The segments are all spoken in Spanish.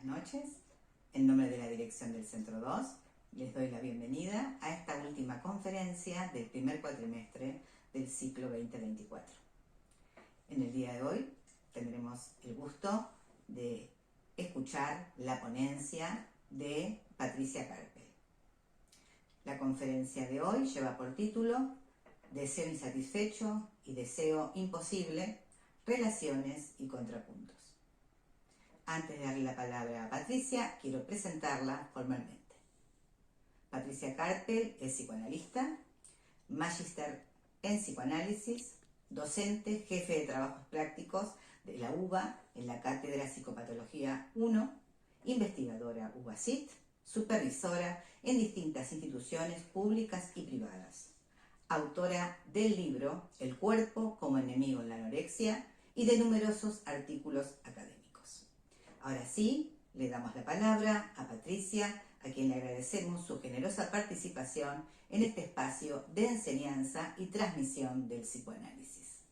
noches. En nombre de la dirección del Centro 2, les doy la bienvenida a esta última conferencia del primer cuatrimestre del ciclo 2024. En el día de hoy tendremos el gusto de escuchar la ponencia de Patricia Carpel. La conferencia de hoy lleva por título Deseo insatisfecho y deseo imposible, relaciones y contrapuntos. Antes de darle la palabra a Patricia, quiero presentarla formalmente. Patricia Carpel es psicoanalista, magíster en psicoanálisis, docente, jefe de trabajos prácticos de la UBA en la Cátedra Psicopatología 1, investigadora UBA-CIT, supervisora en distintas instituciones públicas y privadas, autora del libro El cuerpo como enemigo en la anorexia y de numerosos artículos académicos. Ahora sí, le damos la palabra a Patricia, a quien le agradecemos su generosa participación en este espacio de enseñanza y transmisión del psicoanálisis.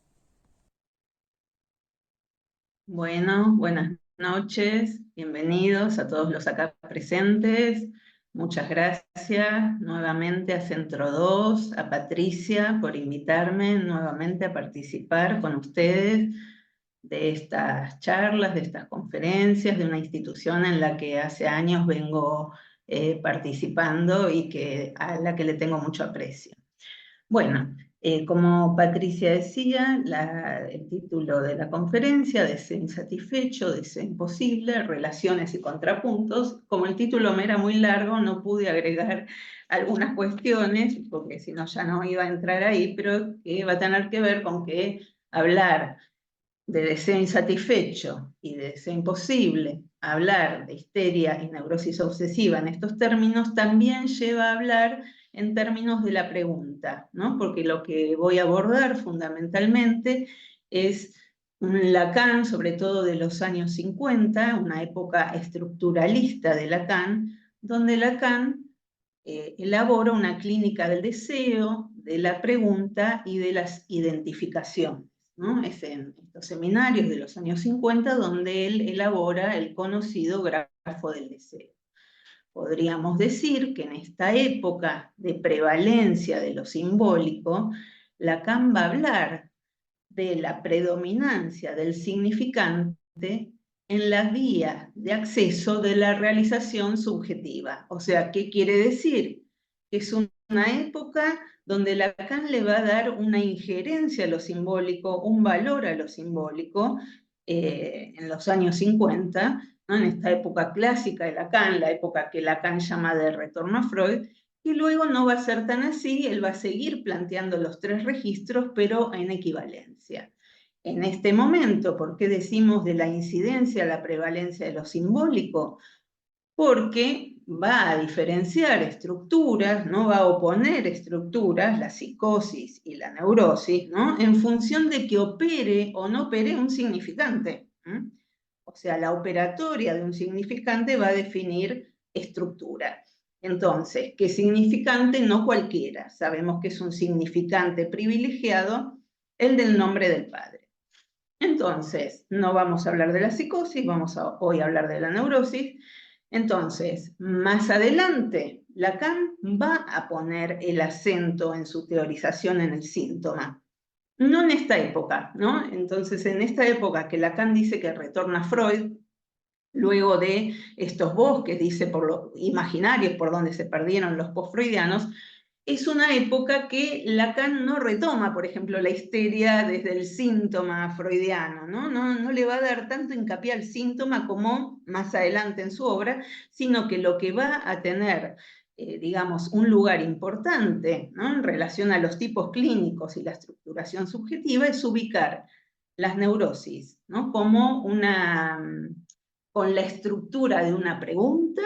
Bueno, buenas noches, bienvenidos a todos los acá presentes. Muchas gracias nuevamente a Centro 2, a Patricia por invitarme nuevamente a participar con ustedes de estas charlas, de estas conferencias, de una institución en la que hace años vengo participando y a la que le tengo mucho aprecio. Bueno, como Patricia decía, el título de la conferencia, Deseo insatisfecho, Deseo imposible, relaciones y contrapuntos. Como el título me era muy largo, no pude agregar algunas cuestiones, porque si no ya no iba a entrar ahí, pero que va a tener que ver con que hablar de deseo insatisfecho y de deseo imposible, hablar de histeria y neurosis obsesiva en estos términos también lleva a hablar en términos de la pregunta, ¿no? Porque lo que voy a abordar fundamentalmente es un Lacan, sobre todo de los años 50, una época estructuralista de Lacan, donde Lacan elabora una clínica del deseo, de la pregunta y de las identificaciones, ¿no? Es en estos seminarios de los años 50 donde él elabora el conocido grafo del deseo. Podríamos decir que en esta época de prevalencia de lo simbólico, Lacan va a hablar de la predominancia del significante en las vías de acceso de la realización subjetiva. O sea, ¿qué quiere decir? Que es una época donde Lacan le va a dar una injerencia a lo simbólico, un valor a lo simbólico, en los años 50, ¿no? En esta época clásica de Lacan, la época que Lacan llama de retorno a Freud, y luego no va a ser tan así, él va a seguir planteando los tres registros, pero en equivalencia. En este momento, ¿por qué decimos de la incidencia a la prevalencia de lo simbólico? Porque va a diferenciar estructuras, no va a oponer estructuras, la psicosis y la neurosis, ¿no? En función de que opere o no opere un significante. O sea, la operatoria de un significante va a definir estructura. Entonces, ¿qué significante? No cualquiera. Sabemos que es un significante privilegiado, el del nombre del padre. Entonces, no vamos a hablar de la psicosis, vamos a hoy a hablar de la neurosis. Entonces, más adelante, Lacan va a poner el acento en su teorización en el síntoma. No en esta época, ¿no? Entonces, en esta época que Lacan dice que retorna a Freud, luego de estos bosques, dice, por los imaginarios por donde se perdieron los postfreudianos, es una época que Lacan no retoma, por ejemplo, la histeria desde el síntoma freudiano, ¿no? No le va a dar tanto hincapié al síntoma como más adelante en su obra, sino que lo que va a tener, digamos, un lugar importante, ¿no? En relación a los tipos clínicos y la estructuración subjetiva es ubicar las neurosis, ¿no? Como con la estructura de una pregunta,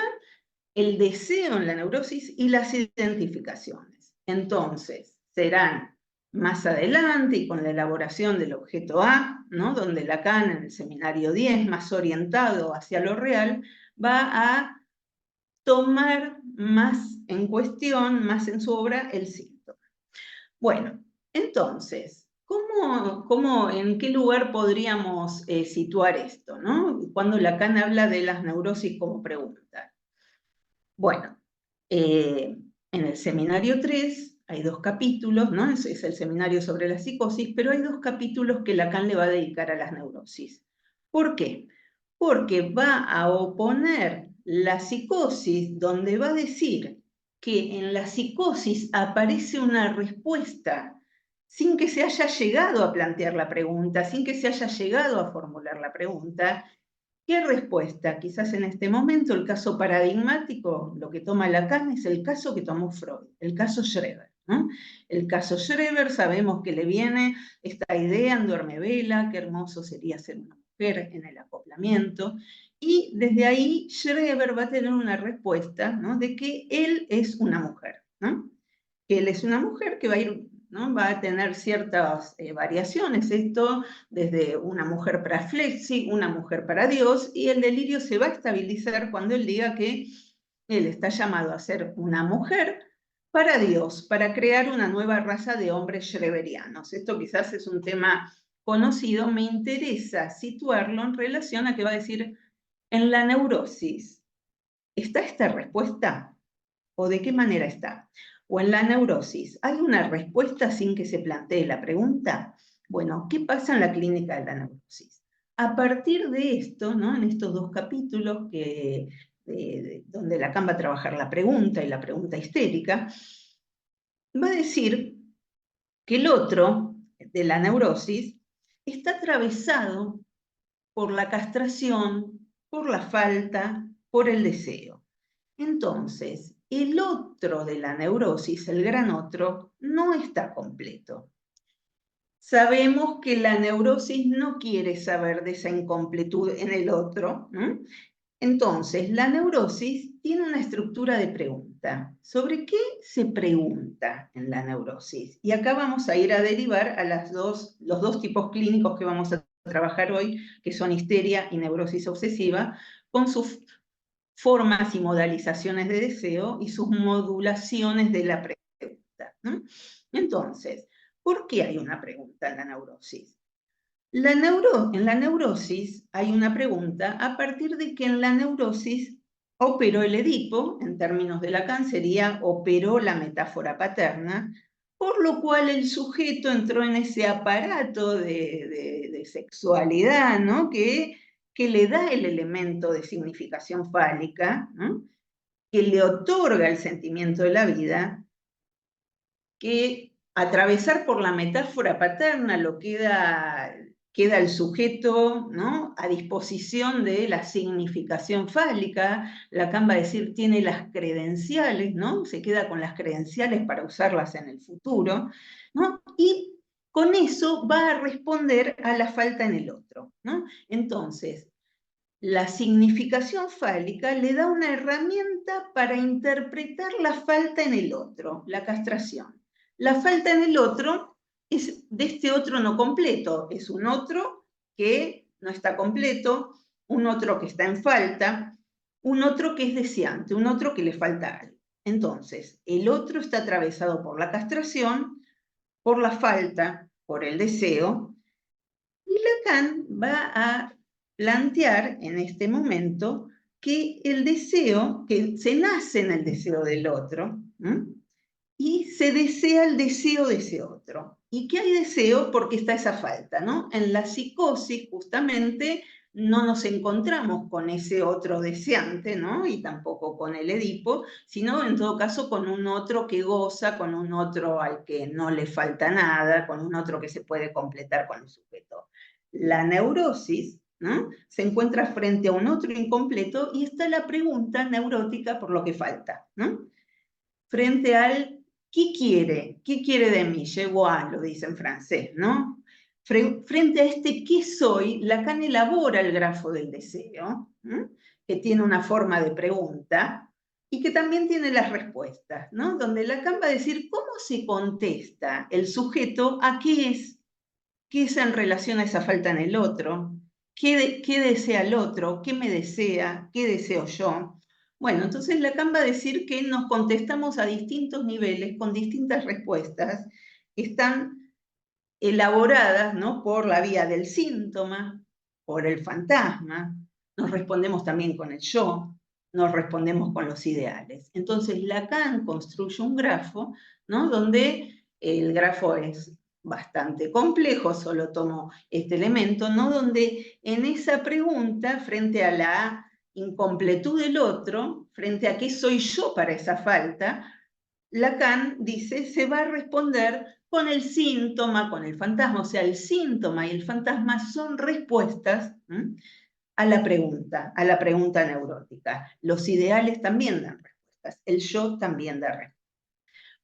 el deseo en la neurosis y las identificaciones. Entonces, serán más adelante y con la elaboración del objeto A, ¿no? Donde Lacan en el seminario 10, más orientado hacia lo real, va a tomar más en cuestión, más en su obra, el síntoma. Bueno, entonces, ¿En qué lugar podríamos situar esto, ¿no? Cuando Lacan habla de las neurosis como pregunta. Bueno, en el seminario 3 hay 2 capítulos, ¿no? Es el seminario sobre la psicosis, pero hay 2 capítulos que Lacan le va a dedicar a las neurosis. ¿Por qué? Porque va a oponer la psicosis, donde va a decir que en la psicosis aparece una respuesta sin que se haya llegado a plantear la pregunta, sin que se haya llegado a formular la pregunta. ¿Qué respuesta? Quizás en este momento el caso paradigmático, lo que toma Lacan es el caso que tomó Freud, el caso Schreber, ¿no? El caso Schreber, sabemos que le viene esta idea en Duerme Vela, qué hermoso sería ser una mujer en el acoplamiento, y desde ahí Schreber va a tener una respuesta, ¿no? De que él es una mujer, ¿no? Que él es una mujer que va a ir, ¿no? Va a tener ciertas variaciones, esto desde una mujer para Flexi, una mujer para Dios, y el delirio se va a estabilizar cuando él diga que él está llamado a ser una mujer para Dios, para crear una nueva raza de hombres schreberianos. Esto quizás es un tema conocido, me interesa situarlo en relación a que va a decir, en la neurosis, ¿está esta respuesta? ¿O de qué manera está? O en la neurosis, ¿hay una respuesta sin que se plantee la pregunta? Bueno, ¿qué pasa en la clínica de la neurosis? A partir de esto, ¿no? En estos 2 capítulos donde Lacan va a trabajar la pregunta y la pregunta histérica, va a decir que el otro de la neurosis está atravesado por la castración, por la falta, por el deseo. Entonces, el otro de la neurosis, el gran otro, no está completo. Sabemos que la neurosis no quiere saber de esa incompletud en el otro, ¿no? Entonces, la neurosis tiene una estructura de pregunta. ¿Sobre qué se pregunta en la neurosis? Y acá vamos a ir a derivar a los dos tipos clínicos que vamos a trabajar hoy, que son histeria y neurosis obsesiva, con sus formas y modalizaciones de deseo y sus modulaciones de la pregunta, ¿no? Entonces, ¿por qué hay una pregunta en la neurosis? En la neurosis hay una pregunta a partir de que en la neurosis operó el Edipo, en términos de Lacan sería operó la metáfora paterna, por lo cual el sujeto entró en ese aparato de sexualidad, ¿no? Que le da el elemento de significación fálica, ¿no? Que le otorga el sentimiento de la vida, que atravesar por la metáfora paterna lo queda el sujeto, ¿no? A disposición de la significación fálica. Lacan va a decir, tiene las credenciales, ¿no? Se queda con las credenciales para usarlas en el futuro, ¿no? Y con eso va a responder a la falta en el otro, ¿no? Entonces, la significación fálica le da una herramienta para interpretar la falta en el otro, la castración. La falta en el otro es de este otro no completo, es un otro que no está completo, un otro que está en falta, un otro que es deseante, un otro que le falta algo. Entonces, el otro está atravesado por la castración, por la falta, por el deseo, y Lacan va a plantear en este momento que el deseo, que se nace en el deseo del otro, ¿eh? Y se desea el deseo de ese otro. ¿Y qué hay deseo? Porque está esa falta, ¿no? En la psicosis, justamente, no nos encontramos con ese otro deseante, ¿no? Y tampoco con el Edipo, sino en todo caso con un otro que goza, con un otro al que no le falta nada, con un otro que se puede completar con el sujeto. La neurosis, ¿no? Se encuentra frente a un otro incompleto y está la pregunta neurótica por lo que falta, ¿no? Frente al ¿qué quiere? ¿Qué quiere de mí? Llegó a, lo dice en francés, ¿no? Frente a este ¿qué soy? Lacan elabora el grafo del deseo, ¿no? Que tiene una forma de pregunta y que también tiene las respuestas, ¿no? Donde Lacan va a decir cómo se contesta el sujeto a qué es en relación a esa falta en el otro, qué desea el otro, qué me desea, qué deseo yo. Bueno, entonces Lacan va a decir que nos contestamos a distintos niveles con distintas respuestas que están elaboradas, ¿no?, por la vía del síntoma, por el fantasma, nos respondemos también con el yo, nos respondemos con los ideales. Entonces Lacan construye un grafo, ¿no?, donde el grafo es bastante complejo, solo tomo este elemento, ¿no?, donde en esa pregunta, frente a la incompletud del otro, frente a qué soy yo para esa falta, Lacan dice, se va a responder con el síntoma, con el fantasma, o sea, el síntoma y el fantasma son respuestas a la pregunta neurótica. Los ideales también dan respuestas, el yo también da respuestas.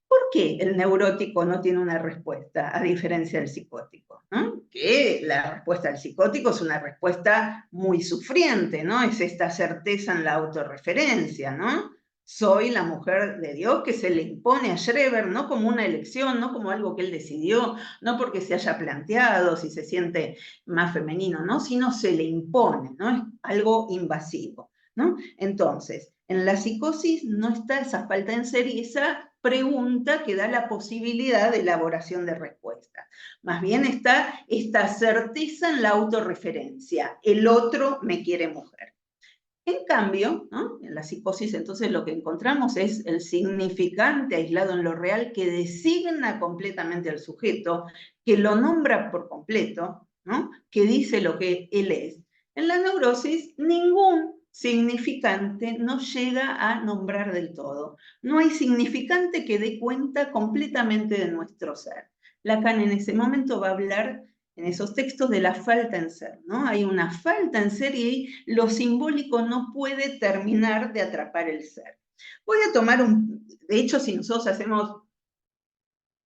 ¿Por qué el neurótico no tiene una respuesta, a diferencia del psicótico? ¿No? Que la respuesta del psicótico es una respuesta muy sufriente, ¿no? Es esta certeza en la autorreferencia, ¿no? Soy la mujer de Dios que se le impone a Schreber, no como una elección, no como algo que él decidió, no porque se haya planteado si se siente más femenino, ¿no? Sino se le impone, ¿no? Es algo invasivo, ¿no? Entonces, en la psicosis no está esa falta en ser y esa pregunta que da la posibilidad de elaboración de respuestas. Más bien está esta certeza en la autorreferencia. El otro me quiere mujer. En cambio, ¿no?, en la psicosis entonces lo que encontramos es el significante aislado en lo real que designa completamente al sujeto, que lo nombra por completo, ¿no?, que dice lo que él es. En la neurosis, ningún significante no llega a nombrar del todo. No hay significante que dé cuenta completamente de nuestro ser. Lacan en ese momento va a hablar en esos textos de la falta en ser, ¿no? Hay una falta en ser y lo simbólico no puede terminar de atrapar el ser. Voy a tomar de hecho, si nosotros hacemos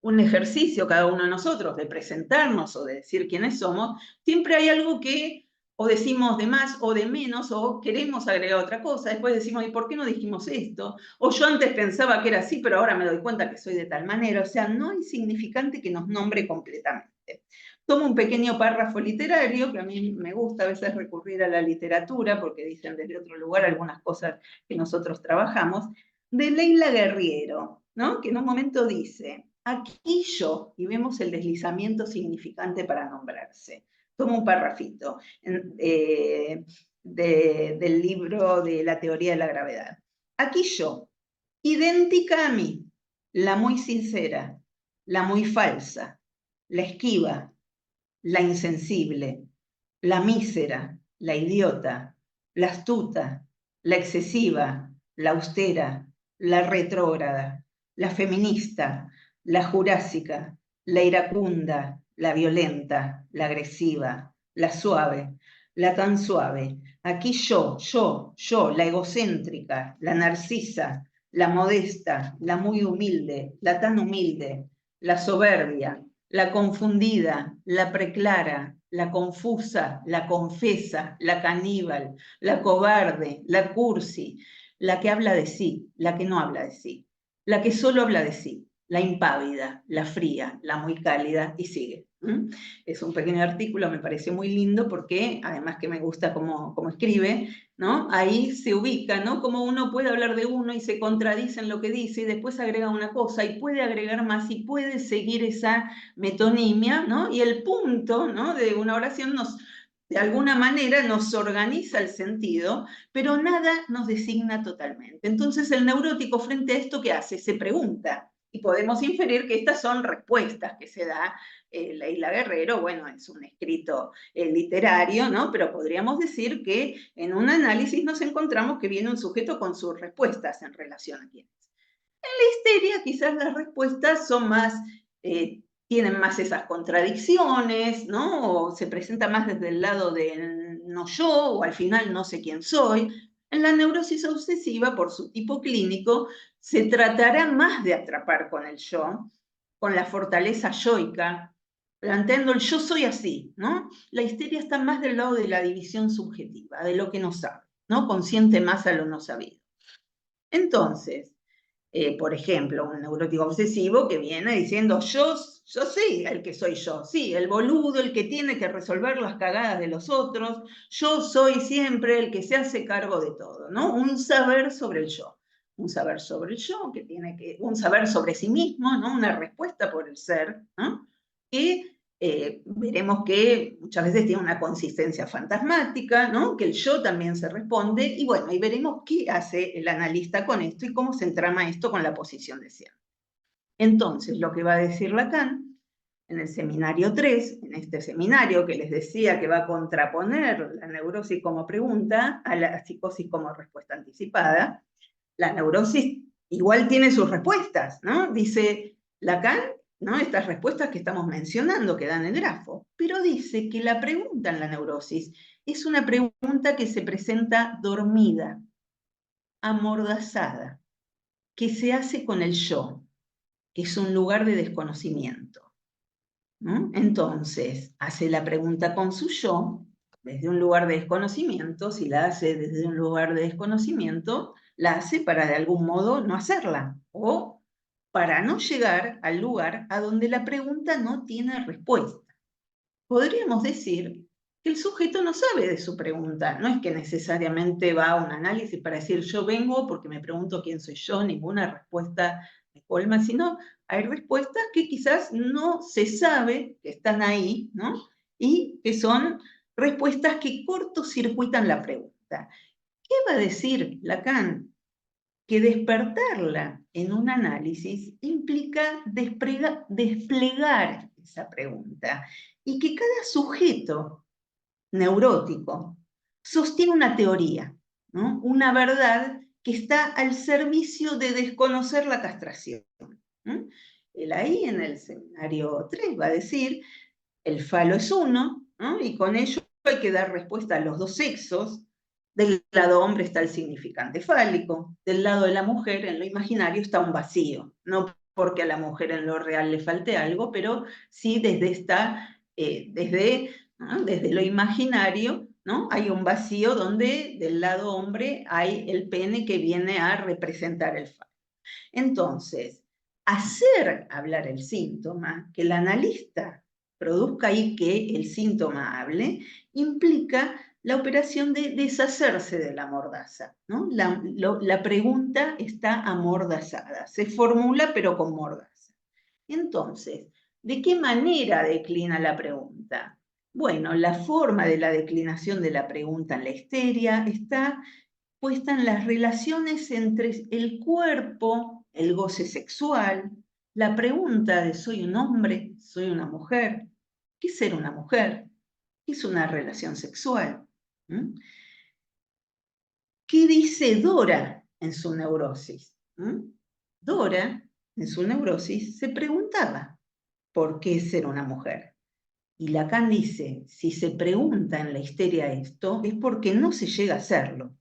un ejercicio, cada uno de nosotros, de presentarnos o de decir quiénes somos, siempre hay algo que o decimos de más o de menos, o queremos agregar otra cosa, después decimos, ¿y por qué no dijimos esto? O yo antes pensaba que era así, pero ahora me doy cuenta que soy de tal manera. O sea, no hay significante que nos nombre completamente. Tomo un pequeño párrafo literario, que a mí me gusta a veces recurrir a la literatura, porque dicen desde otro lugar algunas cosas que nosotros trabajamos, de Leila Guerriero, ¿no?, que en un momento dice, aquí yo, y vemos el deslizamiento significante para nombrarse. Tomo un parrafito del libro de la teoría de la gravedad. Aquí yo, idéntica a mí, la muy sincera, la muy falsa, la esquiva, la insensible, la mísera, la idiota, la astuta, la excesiva, la austera, la retrógrada, la feminista, la jurásica, la iracunda, la violenta, la agresiva, la suave, la tan suave. Aquí yo, la egocéntrica, la narcisa, la modesta, la muy humilde, la tan humilde, la soberbia, la confundida, la preclara, la confusa, la confesa, la caníbal, la cobarde, la cursi, la que habla de sí, la que no habla de sí, la que solo habla de sí, la impávida, la fría, la muy cálida, y sigue. Es un pequeño artículo, me pareció muy lindo porque, además que me gusta cómo escribe, ¿no?, ahí se ubica, ¿no?, cómo uno puede hablar de uno y se contradice en lo que dice y después agrega una cosa y puede agregar más y puede seguir esa metonimia, ¿no?, y el punto, ¿no?, de una oración de alguna manera nos organiza el sentido, pero nada nos designa totalmente. Entonces el neurótico frente a esto, ¿qué hace? Se pregunta, y podemos inferir que estas son respuestas que se da Leila Guerriero. Bueno, es un escrito literario, ¿no?, pero podríamos decir que en un análisis nos encontramos que viene un sujeto con sus respuestas en relación a quién es. En la histeria quizás las respuestas son más, tienen más esas contradicciones, ¿no?, o se presenta más desde el lado de no yo, o al final no sé quién soy. En la neurosis obsesiva, por su tipo clínico, se tratará más de atrapar con el yo, con la fortaleza yoica, planteando el yo soy así, ¿no? La histeria está más del lado de la división subjetiva, de lo que no sabe, ¿no?, consciente más a lo no sabido. Entonces, por ejemplo, un neurótico obsesivo que viene diciendo, yo sí, el que soy yo, sí, el boludo, el que tiene que resolver las cagadas de los otros, yo soy siempre el que se hace cargo de todo, ¿no? Un saber sobre el yo, un saber sobre el yo, un saber sobre sí mismo, ¿no?, una respuesta por el ser, ¿no?, que veremos que muchas veces tiene una consistencia fantasmática, ¿no? Que el yo también se responde, y bueno, y veremos qué hace el analista con esto y cómo se entrama esto con la posición deseada. Entonces, lo que va a decir Lacan en el seminario 3, en este seminario que les decía que va a contraponer la neurosis como pregunta a la psicosis como respuesta anticipada, la neurosis igual tiene sus respuestas, ¿no? Dice Lacan, ¿no? Estas respuestas que estamos mencionando que dan el grafo, pero dice que la pregunta en la neurosis es una pregunta que se presenta dormida, amordazada, que se hace con el yo, que es un lugar de desconocimiento, ¿no? Entonces, hace la pregunta con su yo, desde un lugar de desconocimiento. Si la hace desde un lugar de desconocimiento, la hace para de algún modo no hacerla, o para no llegar al lugar a donde la pregunta no tiene respuesta. Podríamos decir que el sujeto no sabe de su pregunta, no es que necesariamente va a un análisis para decir yo vengo porque me pregunto quién soy yo, ninguna respuesta me colma, sino hay respuestas que quizás no se sabe que están ahí, ¿no? Y que son respuestas que cortocircuitan la pregunta. ¿Qué va a decir Lacan? Que despertarla en un análisis implica desplegar esa pregunta y que cada sujeto neurótico sostiene una teoría, ¿no? Una verdad que está al servicio de desconocer la castración. Él ahí en el seminario 3 va a decir, el falo es uno, ¿no? Y con ello hay que dar respuesta a los dos sexos. Del lado hombre está el significante fálico, del lado de la mujer, en lo imaginario, está un vacío. No porque a la mujer en lo real le falte algo, pero sí desde lo imaginario, ¿no? Hay un vacío donde del lado hombre hay el pene que viene a representar el falo. Entonces, hacer hablar el síntoma, que el analista produzca ahí que el síntoma hable, implica la operación de deshacerse de la mordaza, ¿no? La pregunta está amordazada, se formula pero con mordaza. Entonces, ¿de qué manera declina la pregunta? Bueno, la forma de la declinación de la pregunta en la histeria está puesta en las relaciones entre el cuerpo, el goce sexual, la pregunta de ¿soy un hombre? ¿Soy una mujer? ¿Qué es ser una mujer? ¿Qué es una relación sexual? ¿Qué dice Dora en su neurosis? Dora, en su neurosis, se preguntaba ¿por qué ser una mujer? Y Lacan dice, si se pregunta en la histeria esto, es porque no se llega a hacerlo.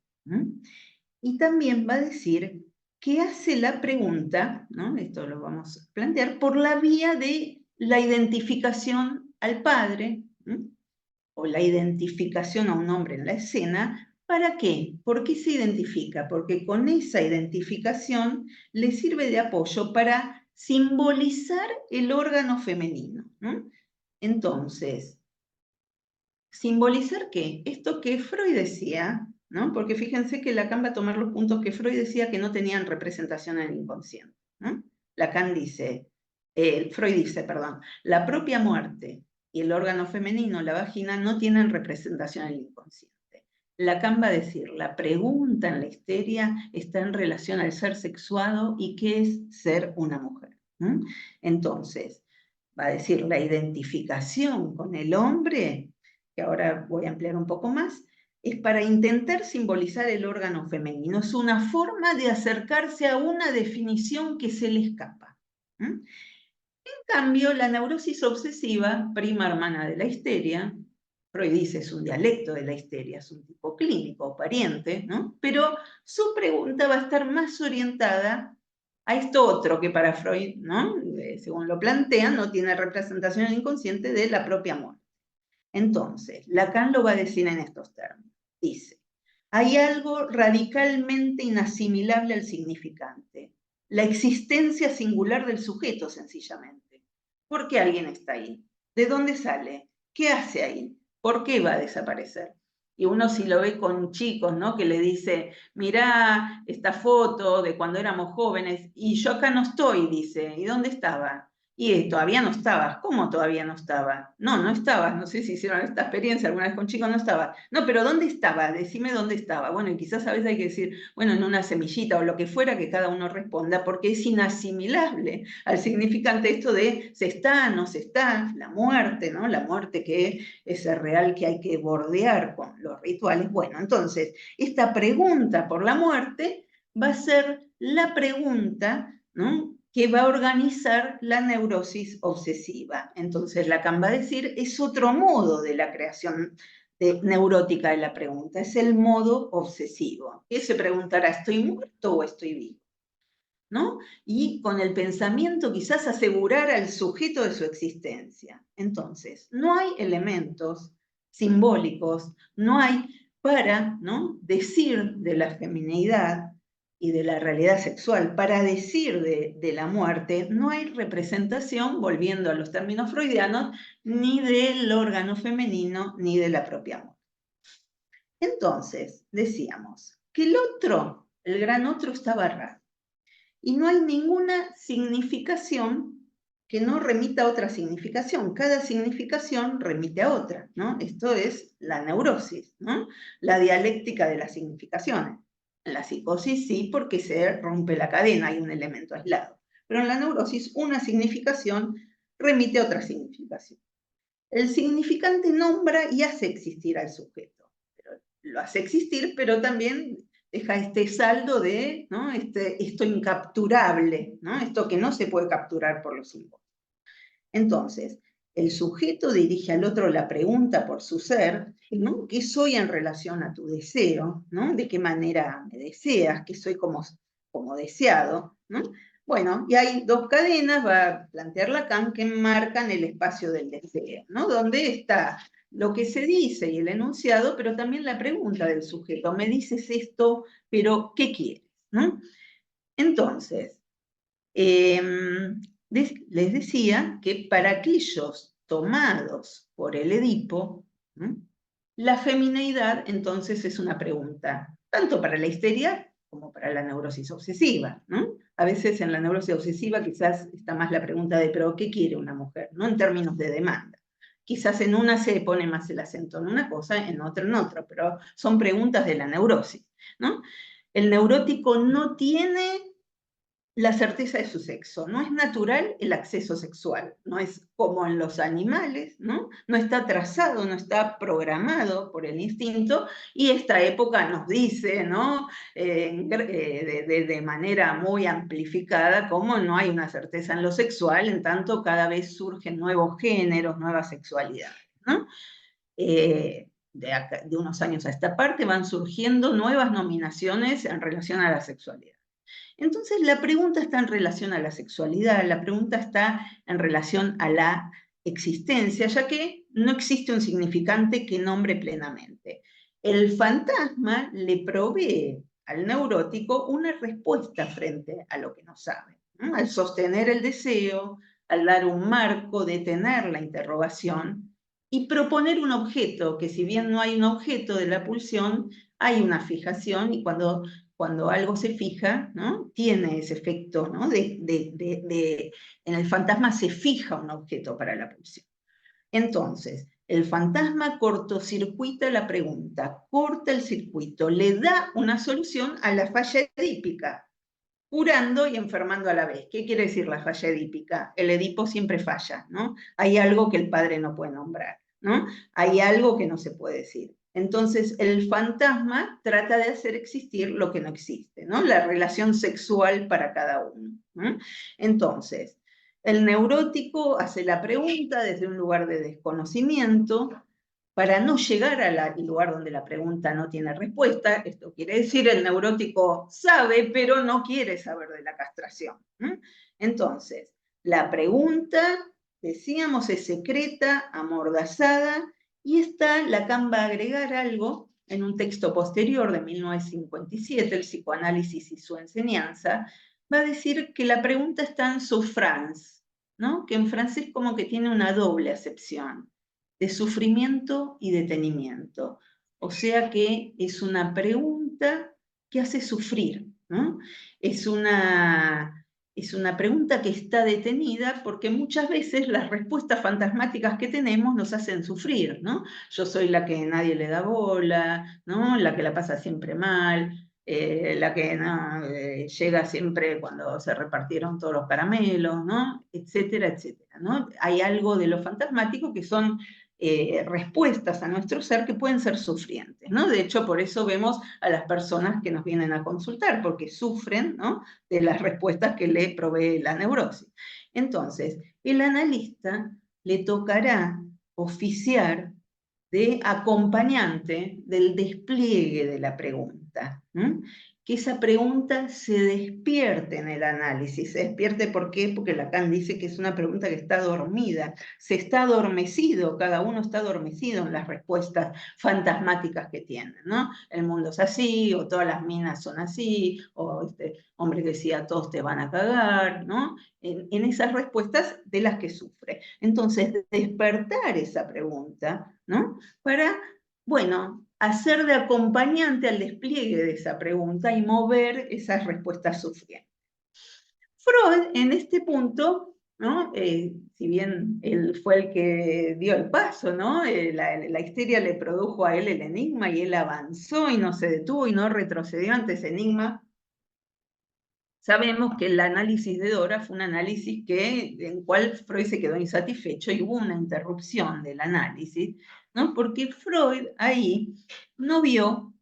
Y también va a decir que hace la pregunta, ¿no? Esto lo vamos a plantear, por la vía de la identificación al padre, o la identificación a un hombre en la escena. ¿Para qué? ¿Por qué se identifica? Porque con esa identificación le sirve de apoyo para simbolizar el órgano femenino. Entonces, ¿simbolizar qué? Esto que Freud decía, ¿no? Porque fíjense que Lacan va a tomar los puntos que Freud decía que no tenían representación en el inconsciente, ¿no? Lacan dice, Freud dice, perdón, la propia muerte y el órgano femenino, la vagina, no tienen representación en el inconsciente. Lacan va a decir, la pregunta en la histeria está en relación al ser sexuado y qué es ser una mujer. Entonces, va a decir, la identificación con el hombre, que ahora voy a ampliar un poco más, es para intentar simbolizar el órgano femenino. Es una forma de acercarse a una definición que se le escapa. En cambio, la neurosis obsesiva, prima hermana de la histeria, Freud dice es un dialecto de la histeria, es un tipo clínico, pariente, ¿no? Pero su pregunta va a estar más orientada a esto otro que para Freud, ¿no? Según lo plantean, no tiene representación en el inconsciente de la propia muerte. Entonces, Lacan lo va a decir en estos términos. Dice, hay algo radicalmente inasimilable al significante, la existencia singular del sujeto, sencillamente. ¿Por qué alguien está ahí? ¿De dónde sale? ¿Qué hace ahí? ¿Por qué va a desaparecer? Y uno si lo ve con chicos, ¿no? Que le dice, mirá esta foto de cuando éramos jóvenes, y yo acá no estoy, dice, ¿y dónde estaba? Y todavía no estabas. ¿Cómo todavía no estaba? No, no estabas. No sé si hicieron esta experiencia alguna vez con chicos, no estaba. No, pero ¿dónde estaba? Decime dónde estaba. Bueno, y quizás a veces hay que decir, bueno, en una semillita o lo que fuera que cada uno responda, porque es inasimilable al significante esto de se está, no se está, la muerte, ¿no? La muerte que es el real que hay que bordear con los rituales. Bueno, entonces, esta pregunta por la muerte va a ser la pregunta, ¿no?, que va a organizar la neurosis obsesiva. Entonces, Lacan va a decir, es otro modo de la creación neurótica de la pregunta, es el modo obsesivo. ¿Qué se preguntará? ¿Estoy muerto o estoy vivo? ¿No? Y con el pensamiento quizás asegurar al sujeto de su existencia. Entonces, no hay elementos simbólicos, no hay para, ¿no?, decir de la femineidad y de la realidad sexual, para decir de la muerte, no hay representación, volviendo a los términos freudianos, ni del órgano femenino, ni de la propia muerte. Entonces, decíamos que el otro, el gran otro, estaba raro. Y no hay ninguna significación que no remita a otra significación. Cada significación remite a otra, ¿no? Esto es la neurosis, ¿no? La dialéctica de las significaciones. En la psicosis sí, porque se rompe la cadena, hay un elemento aislado. Pero en la neurosis una significación remite a otra significación. El significante nombra y hace existir al sujeto. Lo hace existir, pero también deja este saldo de, ¿no?, esto incapturable, ¿no?, esto que no se puede capturar por los símbolos. Entonces, el sujeto dirige al otro la pregunta por su ser, ¿no?, ¿qué soy en relación a tu deseo? ¿No? ¿De qué manera me deseas? ¿Qué soy como deseado? ¿No? Bueno, y hay dos cadenas, va a plantear Lacan, que marcan el espacio del deseo, ¿no?, donde está lo que se dice y el enunciado, pero también la pregunta del sujeto. Me dices esto, pero ¿qué quieres? ¿No? Entonces, les decía que para aquellos tomados por el Edipo, ¿no?, la femineidad entonces es una pregunta, tanto para la histeria como para la neurosis obsesiva, ¿no? A veces en la neurosis obsesiva quizás está más la pregunta de, ¿pero qué quiere una mujer? ¿No? En términos de demanda. Quizás en una se pone más el acento en una cosa, en otra en otra, pero son preguntas de la neurosis, ¿no? El neurótico no tiene la certeza de su sexo. No es natural el acceso sexual, no es como en los animales, ¿no? No está trazado, no está programado por el instinto, y esta época nos dice, ¿no?, de manera muy amplificada, cómo no hay una certeza en lo sexual, en tanto cada vez surgen nuevos géneros, nuevas sexualidades, ¿no? De unos años a esta parte van surgiendo nuevas nominaciones en relación a la sexualidad. Entonces, la pregunta está en relación a la sexualidad, la pregunta está en relación a la existencia, ya que no existe un significante que nombre plenamente. El fantasma le provee al neurótico una respuesta frente a lo que no sabe, ¿no? Al sostener el deseo, al dar un marco, detener la interrogación y proponer un objeto, que si bien no hay un objeto de la pulsión, hay una fijación, y cuando algo se fija, ¿no?, tiene ese efecto, ¿no?, en el fantasma se fija un objeto para la pulsión. Entonces, el fantasma cortocircuita la pregunta, corta el circuito, le da una solución a la falla edípica, curando y enfermando a la vez. ¿Qué quiere decir la falla edípica? El Edipo siempre falla, ¿no? Hay algo que el padre no puede nombrar, ¿no? Hay algo que no se puede decir. Entonces, el fantasma trata de hacer existir lo que no existe, ¿no? La relación sexual para cada uno, ¿no? Entonces, el neurótico hace la pregunta desde un lugar de desconocimiento para no llegar al lugar donde la pregunta no tiene respuesta. Esto quiere decir, el neurótico sabe, pero no quiere saber de la castración. Entonces, la pregunta, decíamos, es secreta, amordazada, y Lacan va a agregar algo en un texto posterior de 1957, El psicoanálisis y su enseñanza, va a decir que la pregunta está en souffrance, ¿no?, que en francés como que tiene una doble acepción, de sufrimiento y detenimiento. O sea que es una pregunta que hace sufrir, ¿no? Es una es una pregunta que está detenida porque muchas veces las respuestas fantasmáticas que tenemos nos hacen sufrir, ¿no? Yo soy la que nadie le da bola, ¿no? La que la pasa siempre mal, la que no, llega siempre cuando se repartieron todos los caramelos, ¿no? Etcétera, etcétera, ¿no? Hay algo de lo fantasmático que son respuestas a nuestro ser que pueden ser sufrientes, ¿no? De hecho, por eso vemos a las personas que nos vienen a consultar, porque sufren, ¿no?, de las respuestas que le provee la neurosis. Entonces, el analista le tocará oficiar de acompañante del despliegue de la pregunta. Que esa pregunta se despierte en el análisis. ¿Se despierte por qué? Porque Lacan dice que es una pregunta que está dormida. Se está adormecido, cada uno está adormecido en las respuestas fantasmáticas que tienen, ¿no? El mundo es así, o todas las minas son así, o este hombre que decía todos te van a cagar, ¿no? En esas respuestas de las que sufre. Entonces, despertar esa pregunta, ¿no?, para, bueno, hacer de acompañante al despliegue de esa pregunta y mover esas respuestas sufrientes. Freud, en este punto, ¿no?, si bien él fue el que dio el paso, ¿no?, la histeria le produjo a él el enigma y él avanzó y no se detuvo y no retrocedió ante ese enigma. Sabemos que el análisis de Dora fue un análisis en el cual Freud se quedó insatisfecho y hubo una interrupción del análisis, ¿no? Porque Freud ahí no vio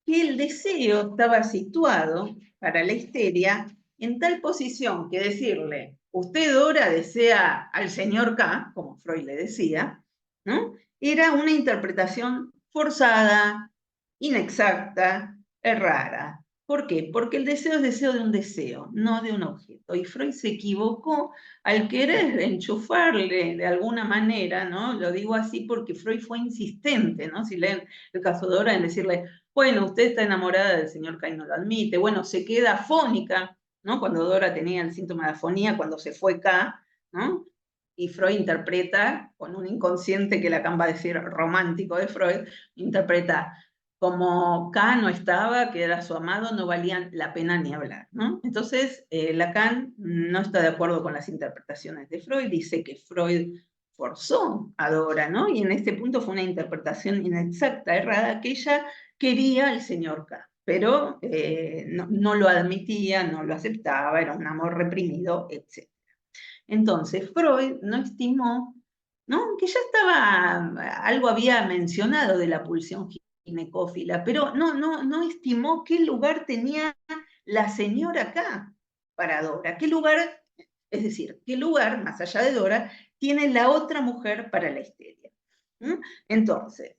que el deseo estaba situado para la histeria en tal posición que decirle, usted Dora desea al señor K, como Freud le decía, ¿no?, era una interpretación forzada, inexacta, errada. ¿Por qué? Porque el deseo es deseo de un deseo, no de un objeto. Y Freud se equivocó al querer enchufarle de alguna manera, ¿no? Lo digo así porque Freud fue insistente, ¿no? Si leen el caso de Dora, en decirle, bueno, usted está enamorada del señor K y no lo admite, bueno, se queda afónica, ¿no? Cuando Dora tenía el síntoma de afonía, cuando se fue K, ¿no? Y Freud interpreta, con un inconsciente que Lacan va a decir romántico de Freud, interpreta como K no estaba, que era su amado, no valían la pena ni hablar, ¿no? Entonces, Lacan no está de acuerdo con las interpretaciones de Freud, dice que Freud forzó a Dora, ¿no? Y en este punto fue una interpretación inexacta, errada, que ella quería al señor K, pero no lo admitía, no lo aceptaba, era un amor reprimido, etc. Entonces, Freud no estimó, ¿no?, que ya estaba, algo había mencionado de la pulsión ginecófila, pero no estimó qué lugar tenía la señora K para Dora, qué lugar, es decir, qué lugar, más allá de Dora, tiene la otra mujer para la histeria. Entonces,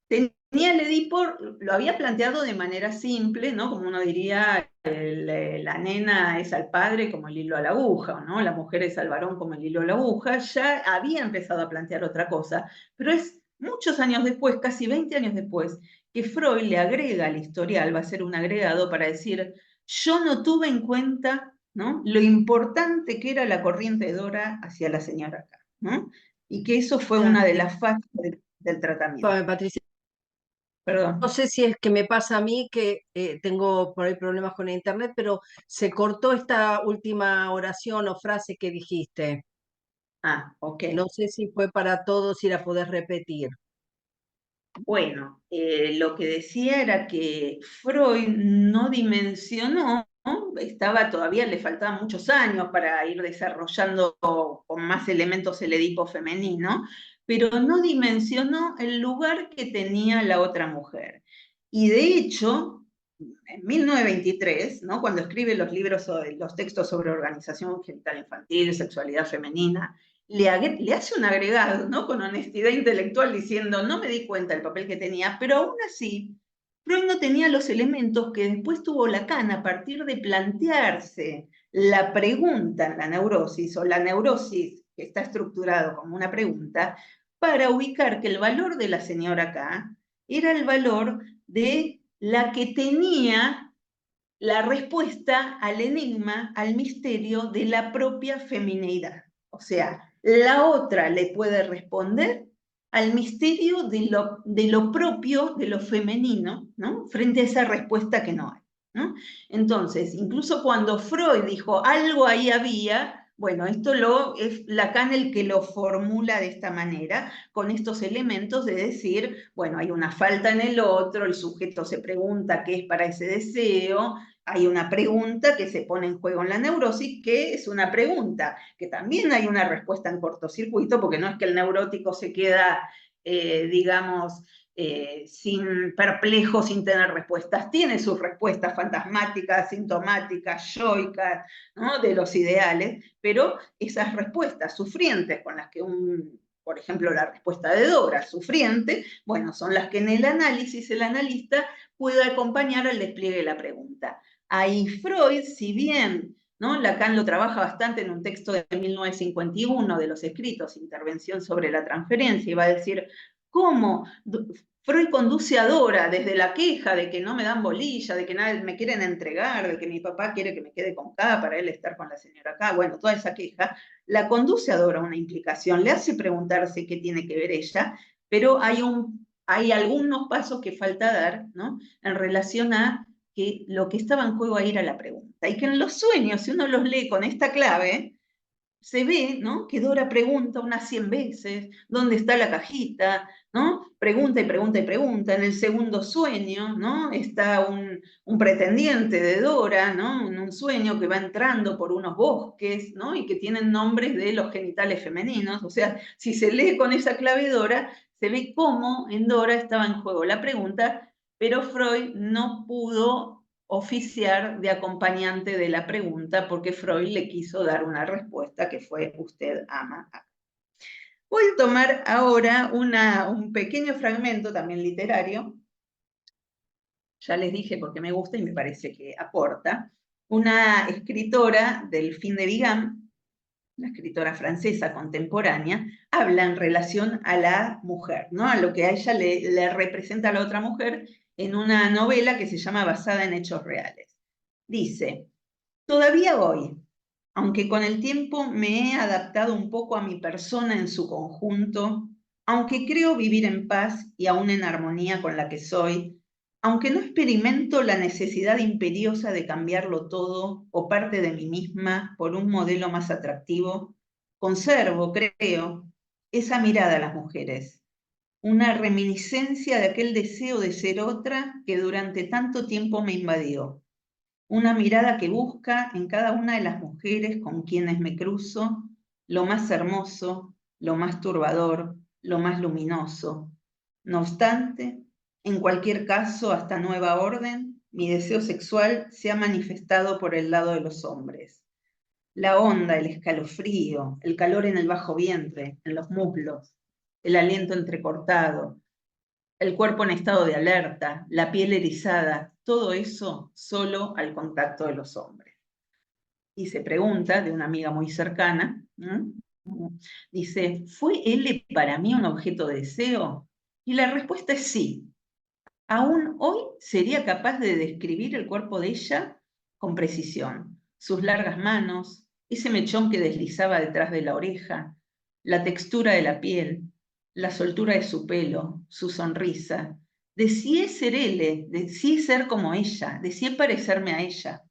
tenía el Edipo, lo había planteado de manera simple, ¿no?, como uno diría, la nena es al padre como el hilo a la aguja, ¿no?, la mujer es al varón como el hilo a la aguja. Ya había empezado a plantear otra cosa, pero es muchos años después, casi 20 años después, que Freud le agrega al historial, va a ser un agregado para decir, yo no tuve en cuenta, ¿no?, lo importante que era la corriente de Dora hacia la señora K, ¿no?, y que eso fue una de las fases del tratamiento. Patricia, no Perdón. sé si es que me pasa a mí que tengo por ahí problemas con el internet, pero se cortó esta última oración o frase que dijiste. Ah, ok. No sé si fue para todos y la podés repetir. Bueno, lo que decía era que Freud no dimensionó, ¿no?, todavía le faltaban muchos años para ir desarrollando con más elementos el Edipo femenino, pero no dimensionó el lugar que tenía la otra mujer. Y de hecho, en 1923, ¿no?, cuando escribe los libros, los textos sobre organización genital infantil, sexualidad femenina, le hace un agregado, ¿no?, con honestidad intelectual, diciendo, no me di cuenta del papel que tenía, pero aún así, Freud no tenía los elementos que después tuvo Lacan a partir de plantearse la pregunta en la neurosis, o la neurosis que está estructurado como una pregunta, para ubicar que el valor de la señora K era el valor de la que tenía la respuesta al enigma, al misterio de la propia femineidad. O sea, la otra le puede responder al misterio de lo propio, de lo femenino, ¿no?, frente a esa respuesta que no hay, ¿no? Entonces, incluso cuando Freud dijo algo ahí había, bueno, esto es Lacan el que lo formula de esta manera, con estos elementos de decir, bueno, hay una falta en el otro, el sujeto se pregunta qué es para ese deseo, hay una pregunta que se pone en juego en la neurosis, que es una pregunta, que también hay una respuesta en cortocircuito, porque no es que el neurótico se queda, digamos, sin perplejo, sin tener respuestas. Tiene sus respuestas fantasmáticas, sintomáticas, yoicas, ¿no? De los ideales, pero esas respuestas sufrientes con las que por ejemplo, la respuesta de Dora, sufriente, bueno, son las que en el análisis el analista puede acompañar al despliegue de la pregunta. Ahí Freud, si bien, ¿no? Lacan lo trabaja bastante en un texto de 1951 de los escritos, Intervención sobre la transferencia, y va a decir cómo Freud conduce a Dora desde la queja de que no me dan bolilla, de que nadie me quieren entregar, de que mi papá quiere que me quede con K para él estar con la señora K, bueno, toda esa queja, la conduce a Dora a una implicación, le hace preguntarse qué tiene que ver ella, pero hay algunos pasos que falta dar, ¿no? En relación a que lo que estaba en juego ahí era la pregunta. Y que en los sueños, si uno los lee con esta clave, se ve, ¿no? Que Dora pregunta unas 100 veces, ¿dónde está la cajita? ¿No? Pregunta y pregunta y pregunta. En el segundo sueño, ¿no? Está un pretendiente de Dora, ¿no? En un sueño que va entrando por unos bosques, ¿no? Y que tienen nombres de los genitales femeninos. O sea, si se lee con esa clave Dora, se ve cómo en Dora estaba en juego la pregunta, pero Freud no pudo oficiar de acompañante de la pregunta porque Freud le quiso dar una respuesta que fue usted ama. Voy a tomar ahora un pequeño fragmento también literario, ya les dije porque me gusta y me parece que aporta, una escritora del fin de Vigan, una escritora francesa contemporánea, habla en relación a la mujer, ¿no? A lo que a ella le representa a la otra mujer en una novela que se llama Basada en Hechos Reales. Dice, todavía hoy, aunque con el tiempo me he adaptado un poco a mi persona en su conjunto, aunque creo vivir en paz y aún en armonía con la que soy, aunque no experimento la necesidad imperiosa de cambiarlo todo o parte de mí misma por un modelo más atractivo, conservo, creo, esa mirada a las mujeres, una reminiscencia de aquel deseo de ser otra que durante tanto tiempo me invadió. Una mirada que busca en cada una de las mujeres con quienes me cruzo lo más hermoso, lo más turbador, lo más luminoso. No obstante, en cualquier caso, hasta nueva orden, mi deseo sexual se ha manifestado por el lado de los hombres. La onda, el escalofrío, el calor en el bajo vientre, en los muslos, el aliento entrecortado, el cuerpo en estado de alerta, la piel erizada, todo eso solo al contacto de los hombres. Y se pregunta de una amiga muy cercana, ¿no? Dice, ¿fue él para mí un objeto de deseo? Y la respuesta es sí. Aún hoy sería capaz de describir el cuerpo de ella con precisión. Sus largas manos, ese mechón que deslizaba detrás de la oreja, la textura de la piel, la soltura de su pelo, su sonrisa. Deseé ser él, deseé ser como ella, deseé parecerme a ella.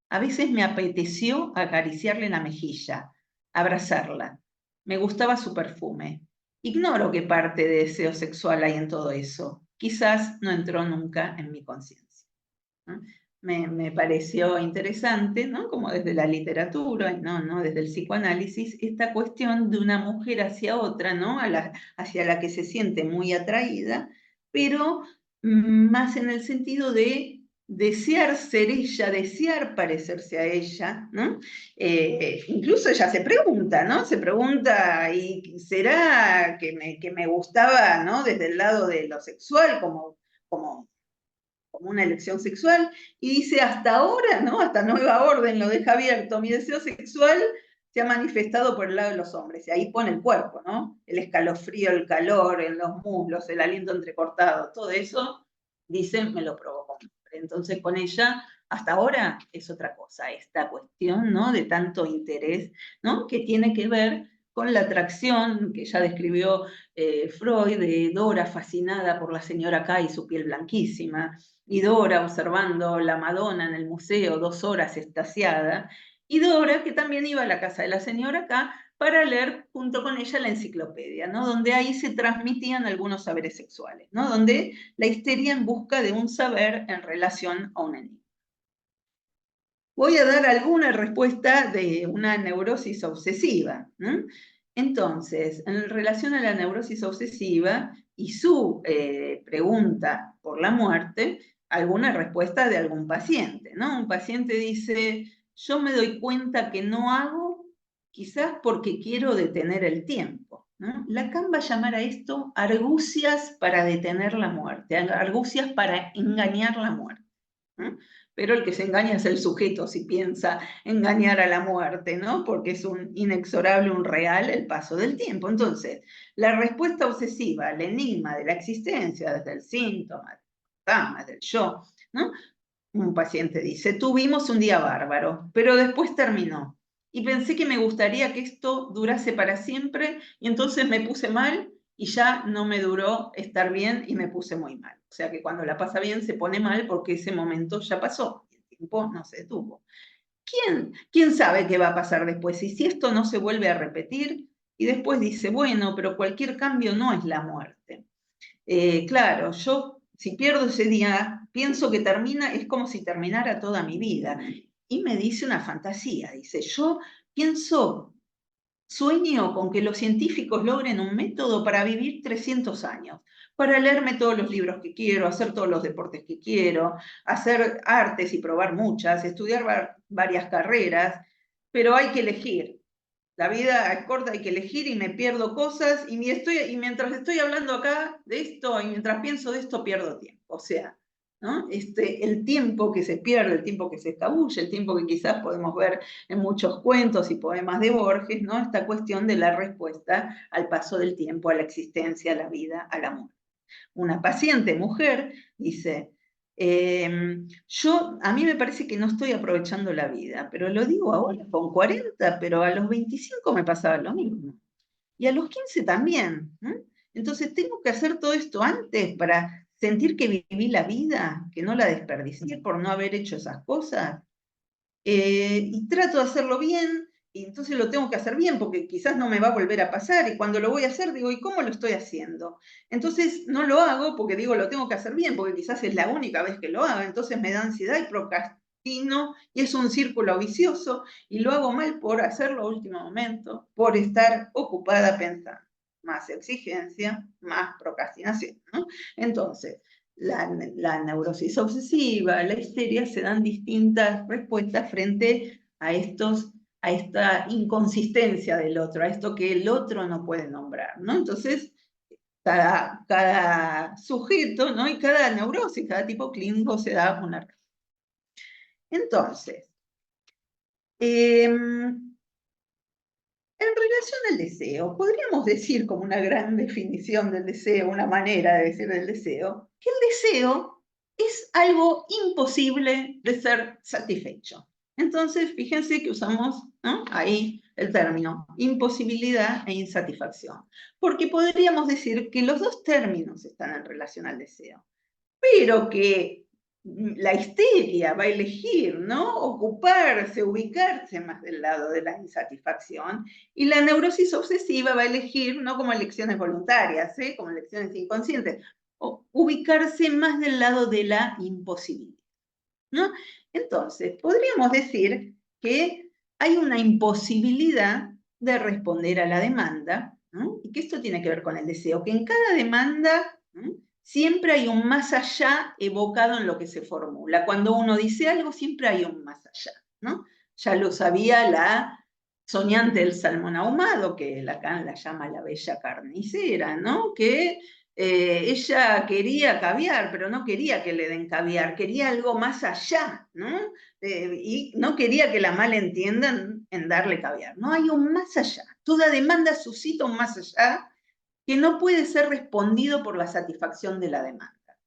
A veces me apeteció acariciarle la mejilla, abrazarla. Me gustaba su perfume. Ignoro qué parte de deseo sexual hay en todo eso. Quizás no entró nunca en mi conciencia, ¿no? Me pareció interesante, ¿no? Como desde la literatura, no desde el psicoanálisis, esta cuestión de una mujer hacia otra, ¿no? Hacia la que se siente muy atraída, pero más en el sentido de desear ser ella, desear parecerse a ella, ¿no? Incluso ella se pregunta, ¿no? Se pregunta, ¿y será que me gustaba, ¿no? Desde el lado de lo sexual, como una elección sexual? Y dice, hasta ahora, ¿no? Hasta nueva orden, lo deja abierto, mi deseo sexual se ha manifestado por el lado de los hombres, y ahí pone el cuerpo, ¿no? El escalofrío, el calor en los muslos, el aliento entrecortado, todo eso, dice, me lo provocó. Entonces con ella, hasta ahora es otra cosa, esta cuestión, ¿no? De tanto interés, ¿no? Que tiene que ver con la atracción que ya describió Freud, de Dora fascinada por la señora K y su piel blanquísima, y Dora observando la Madonna en el museo 2 horas extasiada, y Dora que también iba a la casa de la señora K para leer junto con ella la enciclopedia, ¿no? Donde ahí se transmitían algunos saberes sexuales, ¿no? Donde la histeria en busca de un saber en relación a un enigma. Voy a dar alguna respuesta de una neurosis obsesiva, ¿no? Entonces, en relación a la neurosis obsesiva y su pregunta por la muerte, alguna respuesta de algún paciente, ¿no? Un paciente dice, yo me doy cuenta que no hago, quizás porque quiero detener el tiempo, ¿no? Lacan va a llamar a esto argucias para detener la muerte, argucias para engañar la muerte, ¿no? Pero el que se engaña es el sujeto si piensa engañar a la muerte, ¿no? Porque es un inexorable, un real, el paso del tiempo. Entonces, la respuesta obsesiva al enigma de la existencia, desde el síntoma, del yo, ¿no? Un paciente dice, tuvimos un día bárbaro, pero después terminó. Y pensé que me gustaría que esto durase para siempre, y entonces me puse mal, y ya no me duró estar bien y me puse muy mal. O sea que cuando la pasa bien se pone mal porque ese momento ya pasó, y el tiempo no se detuvo. ¿Quién sabe qué va a pasar después? Y si esto no se vuelve a repetir, y después dice, bueno, pero cualquier cambio no es la muerte. Claro, yo si pierdo ese día, pienso que termina, es como si terminara toda mi vida. Y me dice una fantasía, dice, yo sueño con que los científicos logren un método para vivir 300 años, para leerme todos los libros que quiero, hacer todos los deportes que quiero, hacer artes y probar muchas, estudiar varias carreras, pero hay que elegir. La vida es corta, hay que elegir y me pierdo cosas y mientras estoy hablando acá de esto y mientras pienso de esto pierdo tiempo. O sea, ¿no? El tiempo que se pierde, el tiempo que se escabulle, el tiempo que quizás podemos ver en muchos cuentos y poemas de Borges, ¿no? Esta cuestión de la respuesta al paso del tiempo, a la existencia, a la vida, al amor. Una paciente mujer dice, a mí me parece que no estoy aprovechando la vida, pero lo digo ahora con 40, pero a los 25 me pasaba lo mismo. Y a los 15 también. Entonces tengo que hacer todo esto antes para sentir que viví la vida, que no la desperdicié por no haber hecho esas cosas. Y trato de hacerlo bien, y entonces lo tengo que hacer bien porque quizás no me va a volver a pasar, y cuando lo voy a hacer digo, ¿y cómo lo estoy haciendo? Entonces no lo hago porque digo, lo tengo que hacer bien, porque quizás es la única vez que lo hago, entonces me da ansiedad y procrastino, y es un círculo vicioso, y lo hago mal por hacerlo a último momento, por estar ocupada pensando. Más exigencia, más procrastinación, ¿no? Entonces, la neurosis obsesiva, la histeria, se dan distintas respuestas frente a esta inconsistencia del otro, a esto que el otro no puede nombrar, ¿no? Entonces, cada sujeto, ¿no? Y cada neurosis, cada tipo clínico se da una respuesta. Entonces, en relación al deseo, podríamos decir como una gran definición del deseo, una manera de decir del deseo, que el deseo es algo imposible de ser satisfecho. Entonces, fíjense que usamos, ¿no?, ahí el término imposibilidad e insatisfacción, porque podríamos decir que los dos términos están en relación al deseo, pero que la histeria va a elegir, ¿no?, ocuparse, ubicarse más del lado de la insatisfacción, y la neurosis obsesiva va a elegir, no como elecciones voluntarias, como elecciones inconscientes, ubicarse más del lado de la imposibilidad, ¿no? Entonces, podríamos decir que hay una imposibilidad de responder a la demanda, ¿no? Y que esto tiene que ver con el deseo, que en cada demanda, ¿no?, siempre hay un más allá evocado en lo que se formula. Cuando uno dice algo, siempre hay un más allá, ¿no? Ya lo sabía la soñante del salmón ahumado, que Lacan la llama la bella carnicera, ¿no? Que ella quería caviar, pero no quería que le den caviar, quería algo más allá, ¿no? Y no quería que la malentiendan en darle caviar. No hay un más allá. Toda demanda suscita un más allá que no puede ser respondido por la satisfacción de la demanda.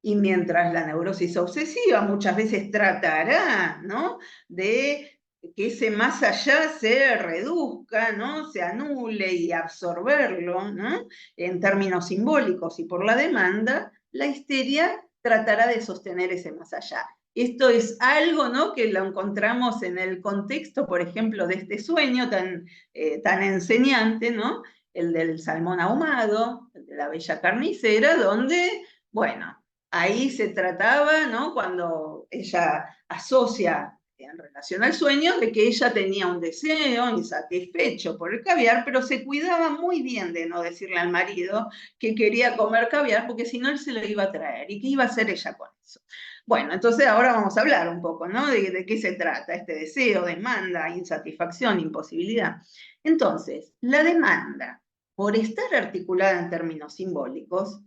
Y mientras la neurosis obsesiva muchas veces tratará, ¿no?, de que ese más allá se reduzca, ¿no? Se anule y absorberlo, ¿no? En términos simbólicos, y por la demanda, la histeria tratará de sostener ese más allá. Esto es algo, ¿no?, que lo encontramos en el contexto, por ejemplo, de este sueño tan enseñante, ¿no?, el del salmón ahumado, el de la bella carnicera, donde, bueno, ahí se trataba, ¿no?, cuando ella asocia en relación al sueño, de que ella tenía un deseo insatisfecho por el caviar, pero se cuidaba muy bien de no decirle al marido que quería comer caviar, porque si no él se lo iba a traer. ¿Y qué iba a hacer ella con eso? Bueno, entonces ahora vamos a hablar un poco, ¿no?, de qué se trata este deseo, demanda, insatisfacción, imposibilidad. Entonces, la demanda, por estar articulada en términos simbólicos,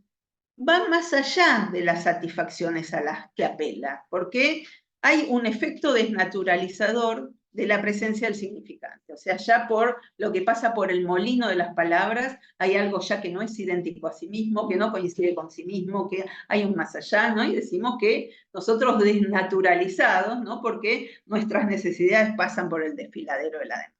va más allá de las satisfacciones a las que apela, porque hay un efecto desnaturalizador de la presencia del significante. O sea, ya por lo que pasa por el molino de las palabras, hay algo ya que no es idéntico a sí mismo, que no coincide con sí mismo, que hay un más allá, ¿no? Y decimos que nosotros desnaturalizados, ¿no?, porque nuestras necesidades pasan por el desfiladero de la demanda.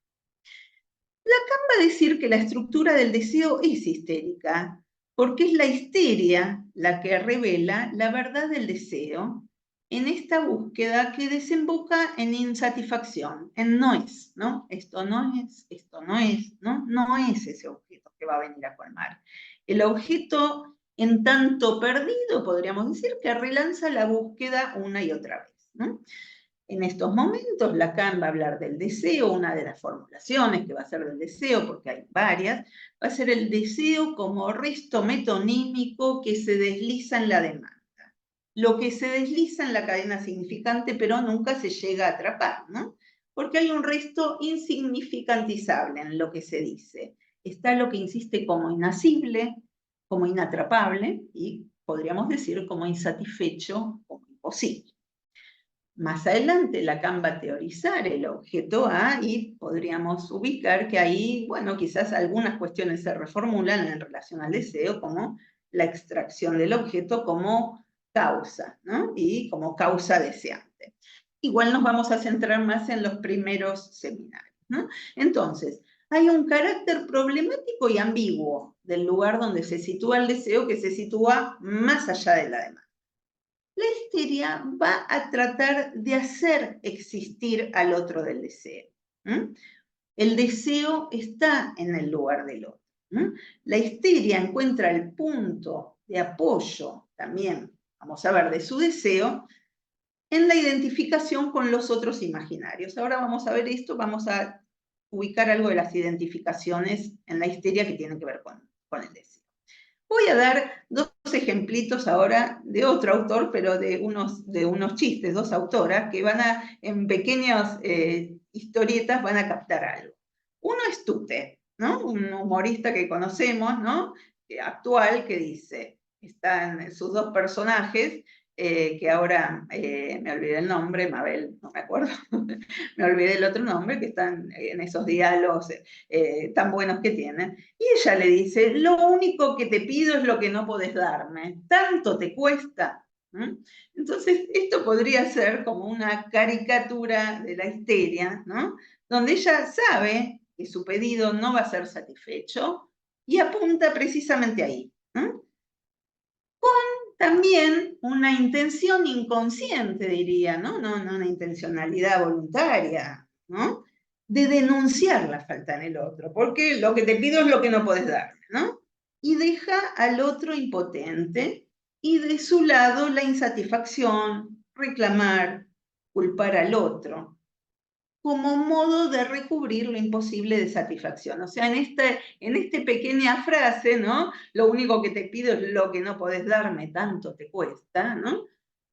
Lacan va a decir que la estructura del deseo es histérica, porque es la histeria la que revela la verdad del deseo en esta búsqueda que desemboca en insatisfacción, en no es, ¿no? Esto no es, esto no es, ¿no? No es ese objeto que va a venir a colmar. El objeto en tanto perdido, podríamos decir, que relanza la búsqueda una y otra vez, ¿no? En estos momentos, Lacan va a hablar del deseo, una de las formulaciones que va a ser del deseo, porque hay varias, va a ser el deseo como resto metonímico que se desliza en la demanda. Lo que se desliza en la cadena significante, pero nunca se llega a atrapar, ¿no? Porque hay un resto insignificantizable en lo que se dice. Está lo que insiste como inasible, como inatrapable, y podríamos decir como insatisfecho, como imposible. Más adelante Lacan va a teorizar el objeto A y podríamos ubicar que ahí, bueno, quizás algunas cuestiones se reformulan en relación al deseo, como la extracción del objeto como causa, ¿no?, y como causa deseante. Igual nos vamos a centrar más en los primeros seminarios, ¿no? Entonces, hay un carácter problemático y ambiguo del lugar donde se sitúa el deseo, que se sitúa más allá de la demanda. La histeria va a tratar de hacer existir al otro del deseo. El deseo está en el lugar del otro. La histeria encuentra el punto de apoyo también, vamos a ver, de su deseo en la identificación con los otros imaginarios. Ahora vamos a ver esto, vamos a ubicar algo de las identificaciones en la histeria que tienen que ver con el deseo. Voy a dar dos ejemplitos ahora de otro autor, pero de unos chistes, dos autoras, que van a, en pequeñas historietas, van a captar algo. Uno es Tute, ¿no?, un humorista que conocemos, ¿no?, actual, que dice, están sus dos personajes, que ahora me olvidé el nombre, Mabel, no me acuerdo, me olvidé el otro nombre, que están en esos diálogos tan buenos que tienen. Y ella le dice, lo único que te pido es lo que no podés darme, tanto te cuesta. Entonces, esto podría ser como una caricatura de la histeria, ¿no?, donde ella sabe que su pedido no va a ser satisfecho y apunta precisamente ahí. También una intención inconsciente, diría, ¿no? No una intencionalidad voluntaria, ¿no?, de denunciar la falta en el otro, porque lo que te pido es lo que no podés darme, ¿no? Y deja al otro impotente, y de su lado la insatisfacción, reclamar, culpar al otro, como modo de recubrir lo imposible de satisfacción. O sea, en esta pequeña frase, ¿no?, lo único que te pido es lo que no podés darme, tanto te cuesta, ¿no?,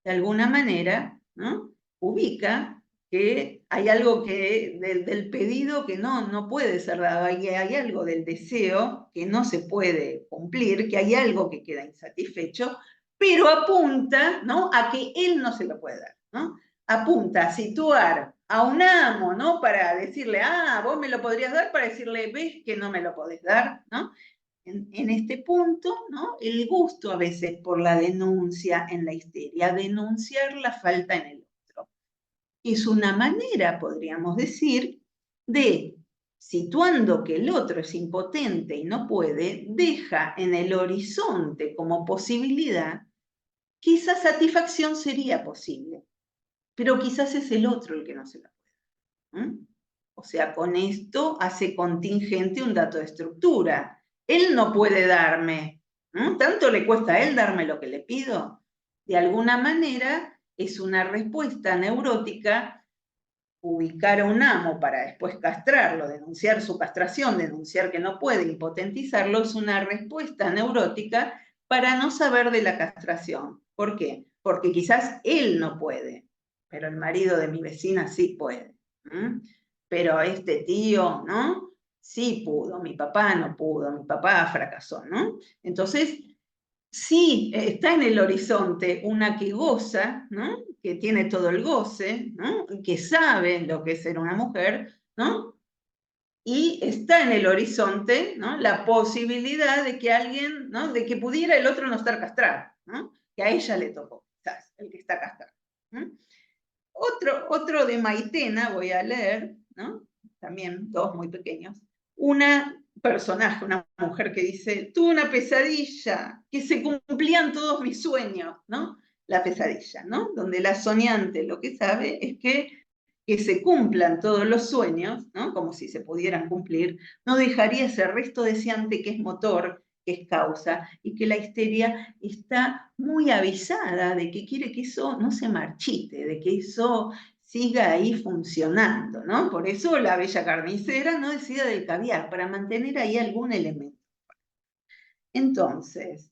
de alguna manera, ¿no?, ubica que hay algo que del pedido que no puede ser dado, hay algo del deseo que no se puede cumplir, que hay algo que queda insatisfecho, pero apunta, ¿no?, a que él no se lo puede dar, ¿no? Apunta a situar a un amo, ¿no?, para decirle, vos me lo podrías dar, para decirle, ves que no me lo podés dar, ¿no? En este punto, ¿no?, el gusto a veces por la denuncia en la histeria, denunciar la falta en el otro. es una manera, podríamos decir, de, situando que el otro es impotente y no puede, deja en el horizonte como posibilidad que esa satisfacción sería posible, pero quizás es el otro el que no se la puede. O sea, con esto hace contingente un dato de estructura. Él no puede darme, tanto le cuesta a él darme lo que le pido. De alguna manera es una respuesta neurótica. Ubicar a un amo para después castrarlo, denunciar su castración, denunciar que no puede, impotentizarlo, es una respuesta neurótica para no saber de la castración. ¿Por qué? Porque quizás él no puede, pero el marido de mi vecina sí puede. Pero este tío, ¿no? Sí pudo, mi papá no pudo, mi papá fracasó, ¿no? Entonces, sí, está en el horizonte una que goza, ¿no? Que tiene todo el goce, ¿no? Que sabe lo que es ser una mujer, ¿no? Y está en el horizonte, ¿no? La posibilidad de que alguien, ¿no? De que pudiera el otro no estar castrado, ¿no? Que a ella le tocó, quizás, el que está castrado. Otro de Maitena voy a leer, ¿no? También dos muy pequeños. Una personaje, una mujer que dice, tuve una pesadilla, que se cumplían todos mis sueños, ¿no? La pesadilla, ¿no? Donde la soñante lo que sabe es que se cumplan todos los sueños, ¿no? Como si se pudieran cumplir, no dejaría ese resto deseante que es motor, que es causa, y que la histeria está muy avisada de que quiere que eso no se marchite, de que eso siga ahí funcionando, ¿no? Por eso la bella carnicera no decida del caviar, para mantener ahí algún elemento. Entonces,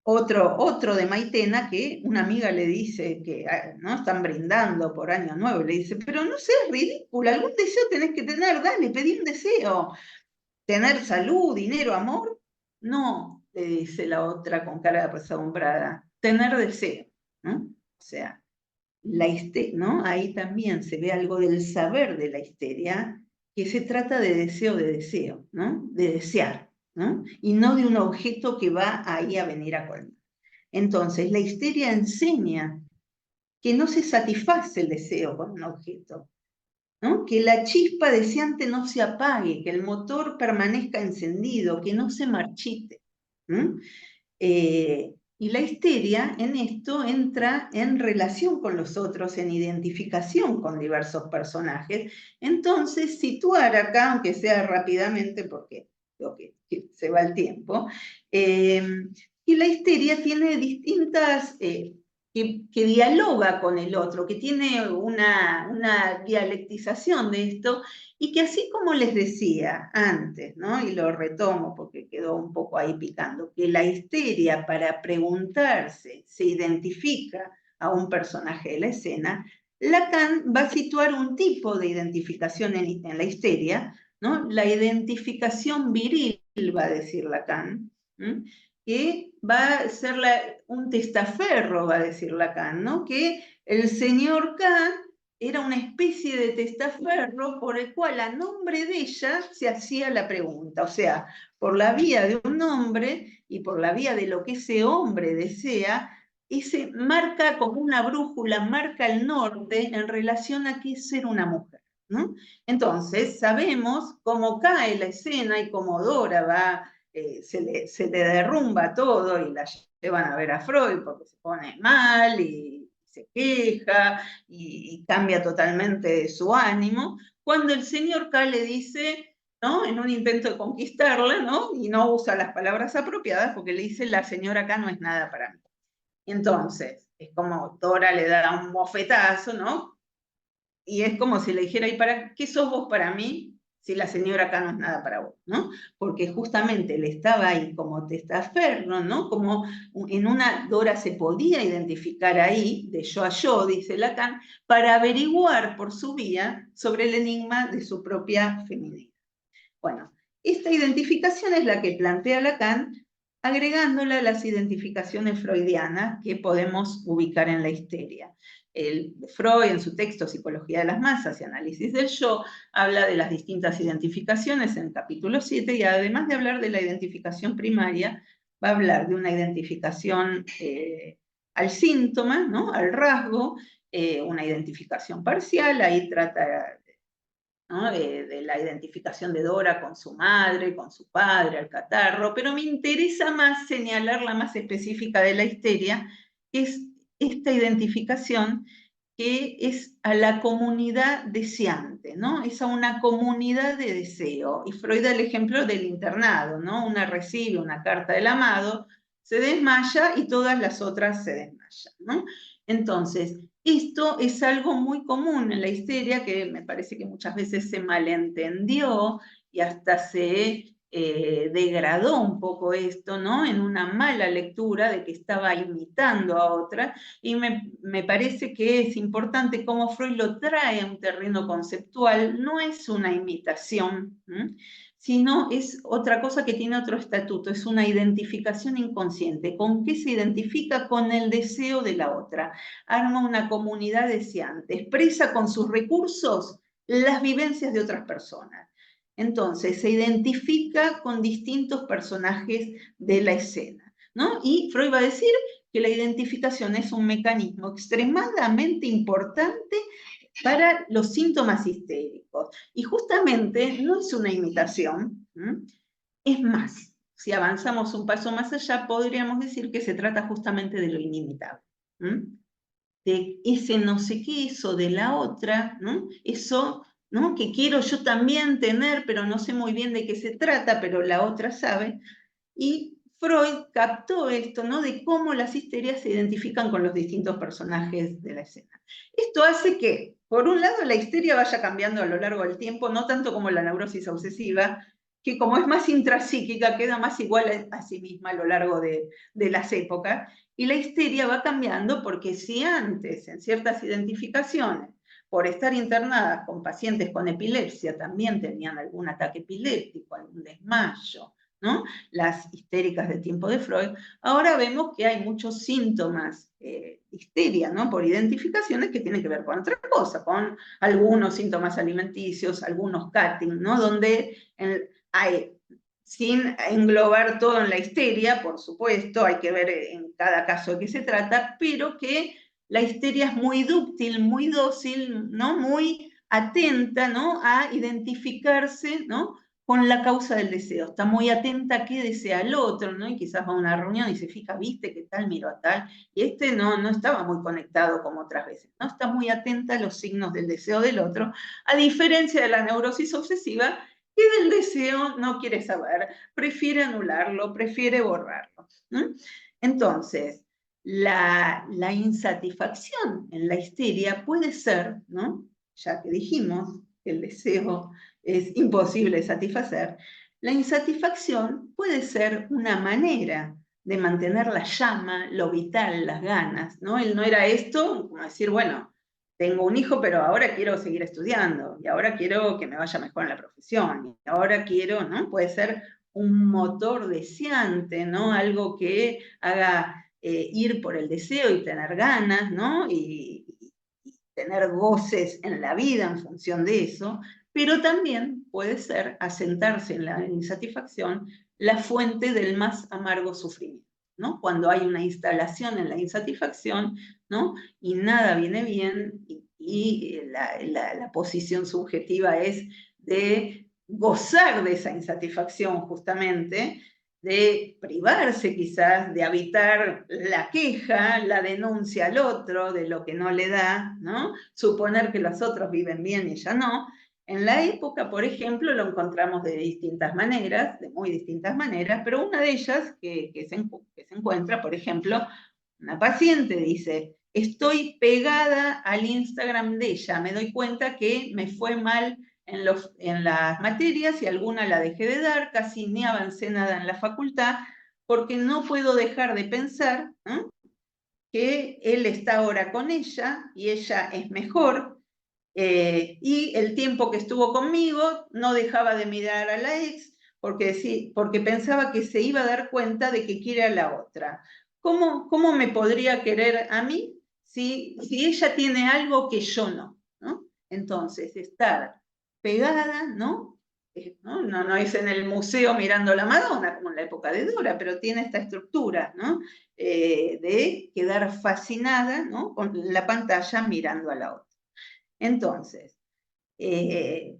otro de Maitena que una amiga le dice que no están brindando por Año Nuevo, y le dice, pero no seas ridícula, algún deseo tenés que tener, dale, pedí un deseo. ¿Tener salud, dinero, amor? No, le dice la otra con cara de apesadumbrada, tener deseo, ¿no? O sea, ¿no? Ahí también se ve algo del saber de la histeria, que se trata de deseo, ¿no? De desear, ¿no? Y no de un objeto que va ahí a venir a colmar. Entonces, la histeria enseña que no se satisface el deseo con un objeto, ¿no? Que la chispa deseante no se apague, que el motor permanezca encendido, que no se marchite. Y la histeria en esto entra en relación con los otros, en identificación con diversos personajes. Entonces, situar acá, aunque sea rápidamente, porque creo que se va el tiempo, y la histeria tiene distintas... que dialoga con el otro, que tiene una dialectización de esto, y que así como les decía antes, ¿no? Y lo retomo porque quedó un poco ahí picando, que la histeria para preguntarse se identifica a un personaje de la escena, Lacan va a situar un tipo de identificación en la histeria, ¿no? La identificación viril, va a decir Lacan, que va a ser un testaferro, va a decir Lacan, ¿no? Que el señor K era una especie de testaferro por el cual a nombre de ella se hacía la pregunta. O sea, por la vía de un hombre y por la vía de lo que ese hombre desea, ese marca como una brújula, marca el norte en relación a qué es ser una mujer, ¿no? Entonces, sabemos cómo cae la escena y cómo Dora va... se le derrumba todo y la llevan a ver a Freud porque se pone mal y se queja y cambia totalmente su ánimo, cuando el señor K le dice, ¿no? En un intento de conquistarla, ¿no? Y no usa las palabras apropiadas porque le dice, la señora K no es nada para mí. Y entonces, es como Dora le da un bofetazo, ¿no? Y es como si le dijera, ¿y para qué sos vos para mí? Si la señora acá no es nada para vos, ¿no? Porque justamente él estaba ahí como testaferro, ¿no? Como en una Dora se podía identificar ahí, de yo a yo, dice Lacan, para averiguar por su vía sobre el enigma de su propia feminidad. Bueno, esta identificación es la que plantea Lacan, agregándola a las identificaciones freudianas que podemos ubicar en la histeria. Freud, en su texto Psicología de las Masas y Análisis del Yo, habla de las distintas identificaciones en el capítulo 7 y además de hablar de la identificación primaria, va a hablar de una identificación al síntoma, ¿no? Al rasgo, una identificación parcial, ahí trata, ¿no?, de la identificación de Dora con su madre, con su padre, al catarro, pero me interesa más señalar la más específica de la histeria, que es esta identificación que es a la comunidad deseante, ¿no? Es a una comunidad de deseo. Y Freud da el ejemplo del internado, ¿no? Una recibe una carta del amado, se desmaya y todas las otras se desmayan, ¿no? Entonces, esto es algo muy común en la histeria que me parece que muchas veces se malentendió y hasta se degradó un poco esto, ¿no? En una mala lectura de que estaba imitando a otra, y me parece que es importante cómo Freud lo trae a un terreno conceptual. No es una imitación, sino es otra cosa que tiene otro estatuto, es una identificación inconsciente. ¿Con qué se identifica? Con el deseo de la otra. Arma una comunidad deseante, expresa con sus recursos las vivencias de otras personas. Entonces, se identifica con distintos personajes de la escena, ¿no? Y Freud va a decir que la identificación es un mecanismo extremadamente importante para los síntomas histéricos. Y justamente no es una imitación, es más. Si avanzamos un paso más allá, podríamos decir que se trata justamente de lo inimitable, de ese no sé qué, eso de la otra, ¿no? Eso, ¿no?, que quiero yo también tener, pero no sé muy bien de qué se trata, pero la otra sabe. Y Freud captó esto, ¿no?, de cómo las histerias se identifican con los distintos personajes de la escena. Esto hace que, por un lado, la histeria vaya cambiando a lo largo del tiempo, no tanto como la neurosis obsesiva, que como es más intrapsíquica, queda más igual a sí misma a lo largo de las épocas, y la histeria va cambiando porque si antes, en ciertas identificaciones, por estar internadas con pacientes con epilepsia, también tenían algún ataque epiléptico, algún desmayo, ¿no?, las histéricas del tiempo de Freud, ahora vemos que hay muchos síntomas de histeria, ¿no?, por identificaciones que tienen que ver con otra cosa, con algunos síntomas alimenticios, algunos cutting, ¿no?, donde hay, sin englobar todo en la histeria, por supuesto, hay que ver en cada caso de qué se trata, pero que la histeria es muy dúctil, muy dócil, ¿no?, muy atenta, ¿no?, a identificarse, ¿no?, con la causa del deseo. Está muy atenta a qué desea el otro, ¿no? Y quizás va a una reunión y se fija, viste qué tal, miró a tal, y no estaba muy conectado como otras veces, ¿no? Está muy atenta a los signos del deseo del otro, a diferencia de la neurosis obsesiva, que del deseo no quiere saber, prefiere anularlo, prefiere borrarlo, ¿no? Entonces, la insatisfacción en la histeria puede ser, ¿no?, ya que dijimos que el deseo es imposible de satisfacer, la insatisfacción puede ser una manera de mantener la llama, lo vital, las ganas, ¿no? Él no era esto, como decir, bueno, tengo un hijo, pero ahora quiero seguir estudiando, y ahora quiero que me vaya mejor en la profesión, y ahora quiero, ¿no? Puede ser un motor deseante, ¿no? Algo que haga ir por el deseo y tener ganas, ¿no? Y tener goces en la vida en función de eso, pero también puede ser asentarse en la insatisfacción la fuente del más amargo sufrimiento, ¿no? Cuando hay una instalación en la insatisfacción, ¿no?, y nada viene bien, y la posición subjetiva es de gozar de esa insatisfacción justamente, de privarse quizás, de habitar la queja, la denuncia al otro de lo que no le da, ¿no?, suponer que los otros viven bien y ella no. En la época, por ejemplo, lo encontramos de distintas maneras, de muy distintas maneras, pero una de ellas que se encuentra, por ejemplo, una paciente dice, estoy pegada al Instagram de ella, me doy cuenta que me fue mal en las materias y alguna la dejé de dar, casi ni avancé nada en la facultad, porque no puedo dejar de pensar, ¿eh?, que él está ahora con ella y ella es mejor, y el tiempo que estuvo conmigo no dejaba de mirar a la ex porque pensaba que se iba a dar cuenta de que quiere a la otra. ¿Cómo me podría querer a mí si ella tiene algo que yo no? ¿No? Entonces, estar pegada, ¿no?, ¿no? No es en el museo mirando la Madonna, como en la época de Dora, pero tiene esta estructura, ¿no? De quedar fascinada, ¿no? Con la pantalla mirando a la otra. Entonces, en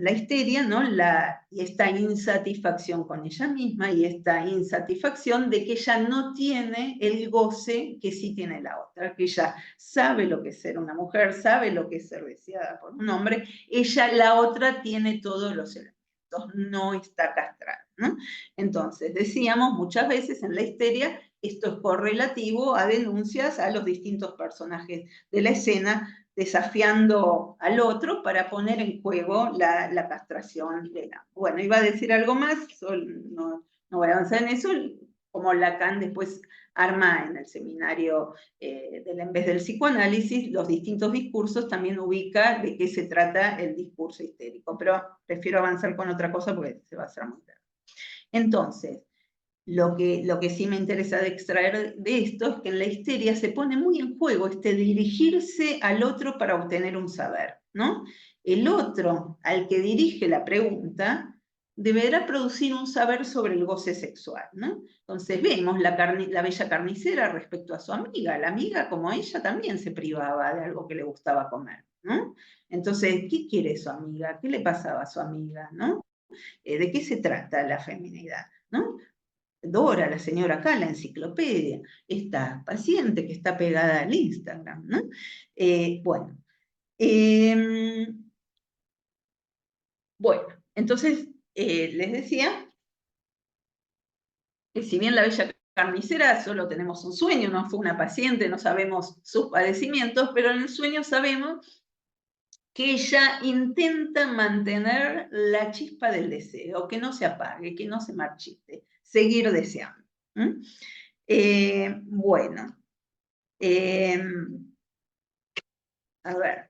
la histeria, ¿no? Y esta insatisfacción con ella misma y esta insatisfacción de que ella no tiene el goce que sí tiene la otra, que ella sabe lo que es ser una mujer, sabe lo que es ser deseada por un hombre, ella, la otra, tiene todos los elementos, no está castrada, ¿no? Entonces, decíamos muchas veces en la histeria, esto es correlativo a denuncias a los distintos personajes de la escena, desafiando al otro para poner en juego la castración de la... Bueno, iba a decir algo más, no voy a avanzar en eso, como Lacan después arma en el seminario en vez del psicoanálisis, los distintos discursos, también ubica de qué se trata el discurso histérico, pero prefiero avanzar con otra cosa porque se va a hacer muy tarde. Entonces, lo que sí me interesa de extraer de esto es que en la histeria se pone muy en juego dirigirse al otro para obtener un saber, ¿no? El otro al que dirige la pregunta deberá producir un saber sobre el goce sexual, ¿no? Entonces vemos la bella carnicera respecto a su amiga. La amiga, como ella, también se privaba de algo que le gustaba comer, ¿no? Entonces, ¿qué quiere su amiga? ¿Qué le pasaba a su amiga, no? ¿De qué se trata la feminidad, no? Dora, la señora acá, la enciclopedia, esta paciente que está pegada al Instagram, ¿no? Bueno, entonces les decía que si bien la bella carnicera solo tenemos un sueño, no fue una paciente, no sabemos sus padecimientos, pero en el sueño sabemos que ella intenta mantener la chispa del deseo, que no se apague, que no se marchite, seguir deseando. Bueno, a ver,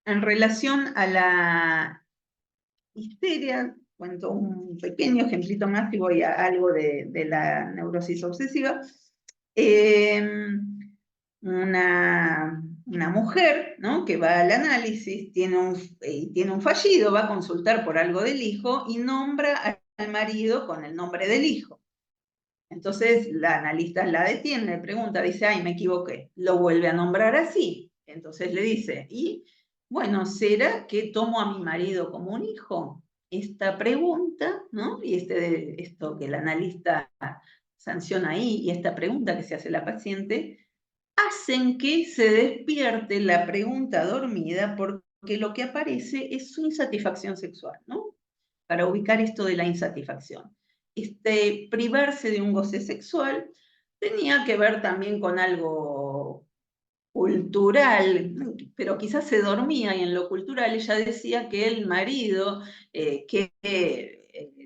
en relación a la histeria, cuento un pequeño ejemplito más y voy a algo de la neurosis obsesiva. Una mujer, ¿no? Que va al análisis, tiene un fallido, va a consultar por algo del hijo y nombra al marido con el nombre del hijo. Entonces la analista la detiene, le pregunta, dice, ay, me equivoqué. Lo vuelve a nombrar así. Entonces le dice, y bueno, ¿será que tomo a mi marido como un hijo? Esta pregunta, ¿no? Y esto que el analista sanciona ahí, y esta pregunta que se hace la paciente, hacen que se despierte la pregunta dormida porque lo que aparece es su insatisfacción sexual, ¿no? Para ubicar esto de la insatisfacción. Privarse de un goce sexual tenía que ver también con algo cultural, pero quizás se dormía y en lo cultural ella decía que el marido,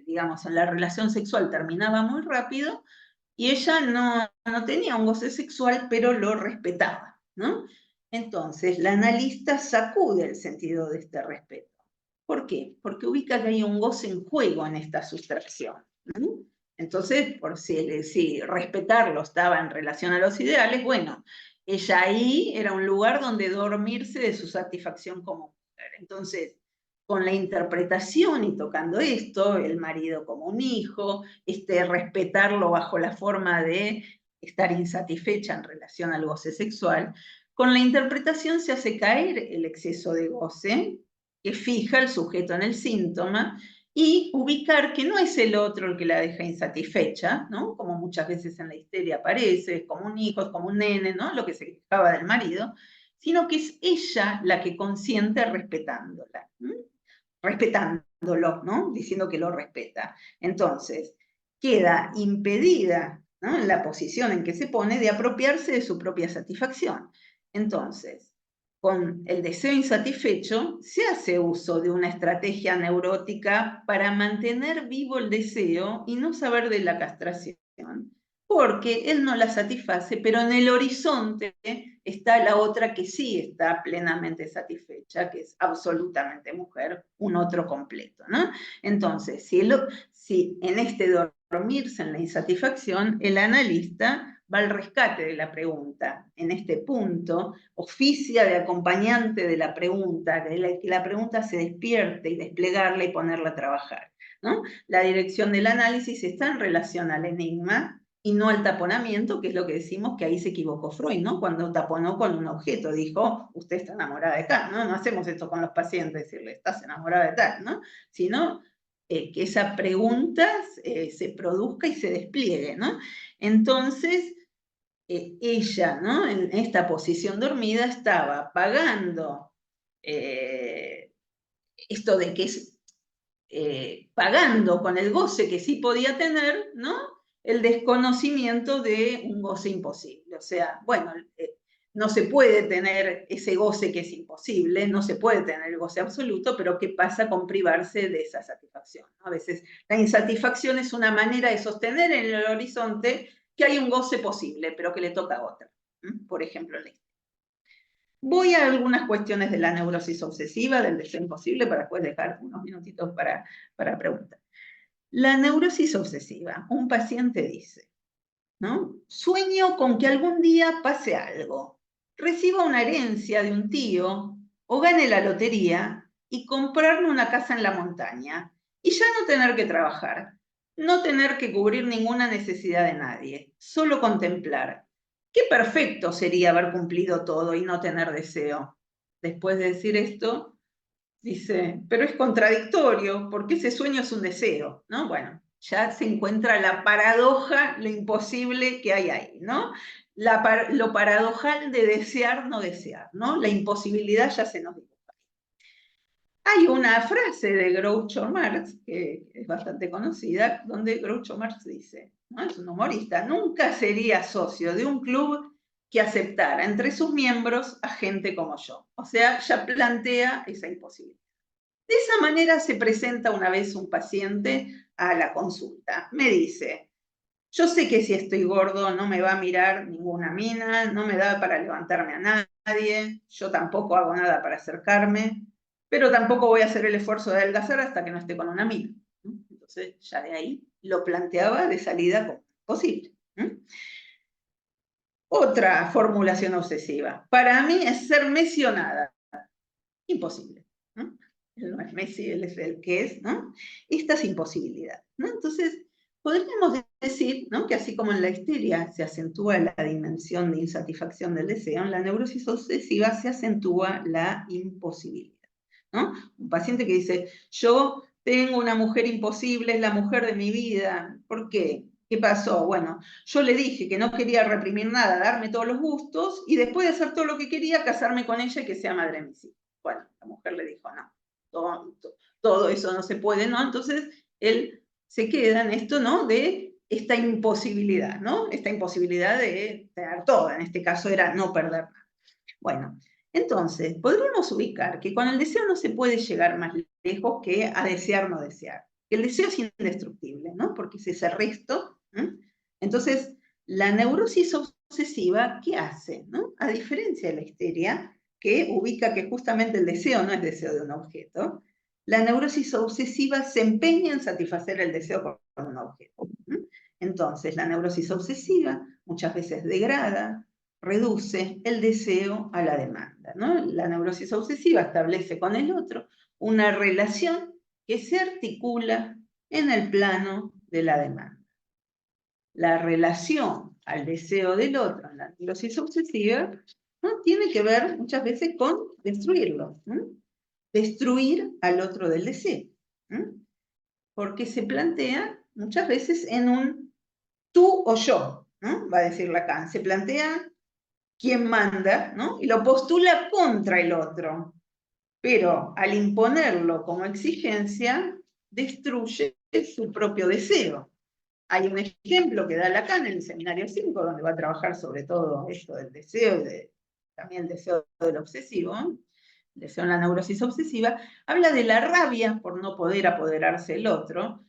digamos, en la relación sexual terminaba muy rápido y ella no tenía un goce sexual, pero lo respetaba, ¿no? Entonces, la analista sacude el sentido de este respeto. ¿Por qué? Porque ubica que hay un goce en juego en esta sustracción, ¿no? Entonces, por si respetarlo estaba en relación a los ideales, bueno, ella ahí era un lugar donde dormirse de su satisfacción como mujer. Entonces, con la interpretación y tocando esto, el marido como un hijo, respetarlo bajo la forma de estar insatisfecha en relación al goce sexual, con la interpretación se hace caer el exceso de goce, que fija el sujeto en el síntoma, y ubicar que no es el otro el que la deja insatisfecha, ¿no? Como muchas veces en la histeria aparece, es como un hijo, es como un nene, ¿no? Lo que se quejaba del marido, sino que es ella la que consiente respetándola, respetándolo, ¿no? Diciendo que lo respeta. Entonces, queda impedida, ¿no? En la posición en que se pone de apropiarse de su propia satisfacción. Entonces, con el deseo insatisfecho, se hace uso de una estrategia neurótica para mantener vivo el deseo y no saber de la castración, porque él no la satisface, pero en el horizonte está la otra que sí está plenamente satisfecha, que es absolutamente mujer, un otro completo, ¿no? Entonces, si en dormirse en la insatisfacción, el analista va al rescate de la pregunta en este punto, oficia de acompañante de la pregunta, que la pregunta se despierte y desplegarla y ponerla a trabajar, ¿no? La dirección del análisis está en relación al enigma y no al taponamiento, que es lo que decimos que ahí se equivocó Freud, ¿no? Cuando taponó con un objeto, dijo, usted está enamorada de tal, ¿no? No hacemos esto con los pacientes, decirle, estás enamorada de tal, ¿no? Sino que esa pregunta se produzca y se despliegue, ¿no? Entonces, ella, ¿no? En esta posición dormida estaba pagando esto de que es pagando con el goce que sí podía tener, ¿no? El desconocimiento de un goce imposible. O sea, bueno, no se puede tener ese goce que es imposible, no se puede tener el goce absoluto, pero ¿qué pasa con privarse de esa satisfacción? A veces la insatisfacción es una manera de sostener en el horizonte que hay un goce posible, pero que le toca a otra. Por ejemplo, la historia. Voy a algunas cuestiones de la neurosis obsesiva, del deseo imposible, para después dejar unos minutitos para preguntar. La neurosis obsesiva, un paciente dice, ¿no? Sueño con que algún día pase algo, reciba una herencia de un tío o gane la lotería y comprarme una casa en la montaña y ya no tener que trabajar, no tener que cubrir ninguna necesidad de nadie, solo contemplar. Qué perfecto sería haber cumplido todo y no tener deseo. Después de decir esto, dice, pero es contradictorio, porque ese sueño es un deseo, ¿no? Bueno, ya se encuentra la paradoja, lo imposible que hay ahí, ¿no? Lo paradojal de desear, no desear, ¿no? La imposibilidad ya se nos dibuja. Hay una frase de Groucho Marx, que es bastante conocida, donde Groucho Marx dice, ¿no? Es un humorista, nunca sería socio de un club que aceptara entre sus miembros a gente como yo. O sea, ya plantea esa imposibilidad. De esa manera se presenta una vez un paciente a la consulta. Me dice, yo sé que si estoy gordo no me va a mirar ninguna mina, no me da para levantarme a nadie, yo tampoco hago nada para acercarme, pero tampoco voy a hacer el esfuerzo de adelgazar hasta que no esté con una mina. Entonces ya de ahí lo planteaba de salida como posible. Otra formulación obsesiva. Para mí es ser mencionada. Imposible. ¿No? Él no es Messi, él es el que es, ¿no? Esta es imposibilidad, ¿no? Entonces, podríamos decir, ¿no? Que así como en la histeria se acentúa la dimensión de insatisfacción del deseo, en la neurosis obsesiva se acentúa la imposibilidad, ¿no? Un paciente que dice, yo tengo una mujer imposible, es la mujer de mi vida, ¿por qué? ¿Qué pasó? Bueno, yo le dije que no quería reprimir nada, darme todos los gustos, y después de hacer todo lo que quería, casarme con ella y que sea madre de mis hijos. Bueno, la mujer le dijo, no, todo eso no se puede, ¿no? Entonces, él se queda en esto, ¿no? De esta imposibilidad, ¿no? Esta imposibilidad de tener todo, en este caso era no perder nada. Bueno, entonces, podríamos ubicar que con el deseo no se puede llegar más lejos que a desear no desear. El deseo es indestructible, ¿no? Porque es ese resto. Entonces, la neurosis obsesiva, ¿qué hace? ¿No? A diferencia de la histeria, que ubica que justamente el deseo no es deseo de un objeto, la neurosis obsesiva se empeña en satisfacer el deseo con un objeto. Entonces, la neurosis obsesiva muchas veces degrada, reduce el deseo a la demanda, ¿no? La neurosis obsesiva establece con el otro una relación que se articula en el plano de la demanda. La relación al deseo del otro en la neurosis obsesiva, ¿no? Tiene que ver muchas veces con destruirlo, ¿no? Destruir al otro del deseo, ¿no? Porque se plantea muchas veces en un tú o yo, ¿no? Va a decir Lacan, se plantea quién manda, ¿no? Y lo postula contra el otro, pero al imponerlo como exigencia, destruye su propio deseo. Hay un ejemplo que da Lacan en el seminario 5, donde va a trabajar sobre todo esto del deseo y también el deseo del obsesivo, el deseo en la neurosis obsesiva, habla de la rabia por no poder apoderarse del otro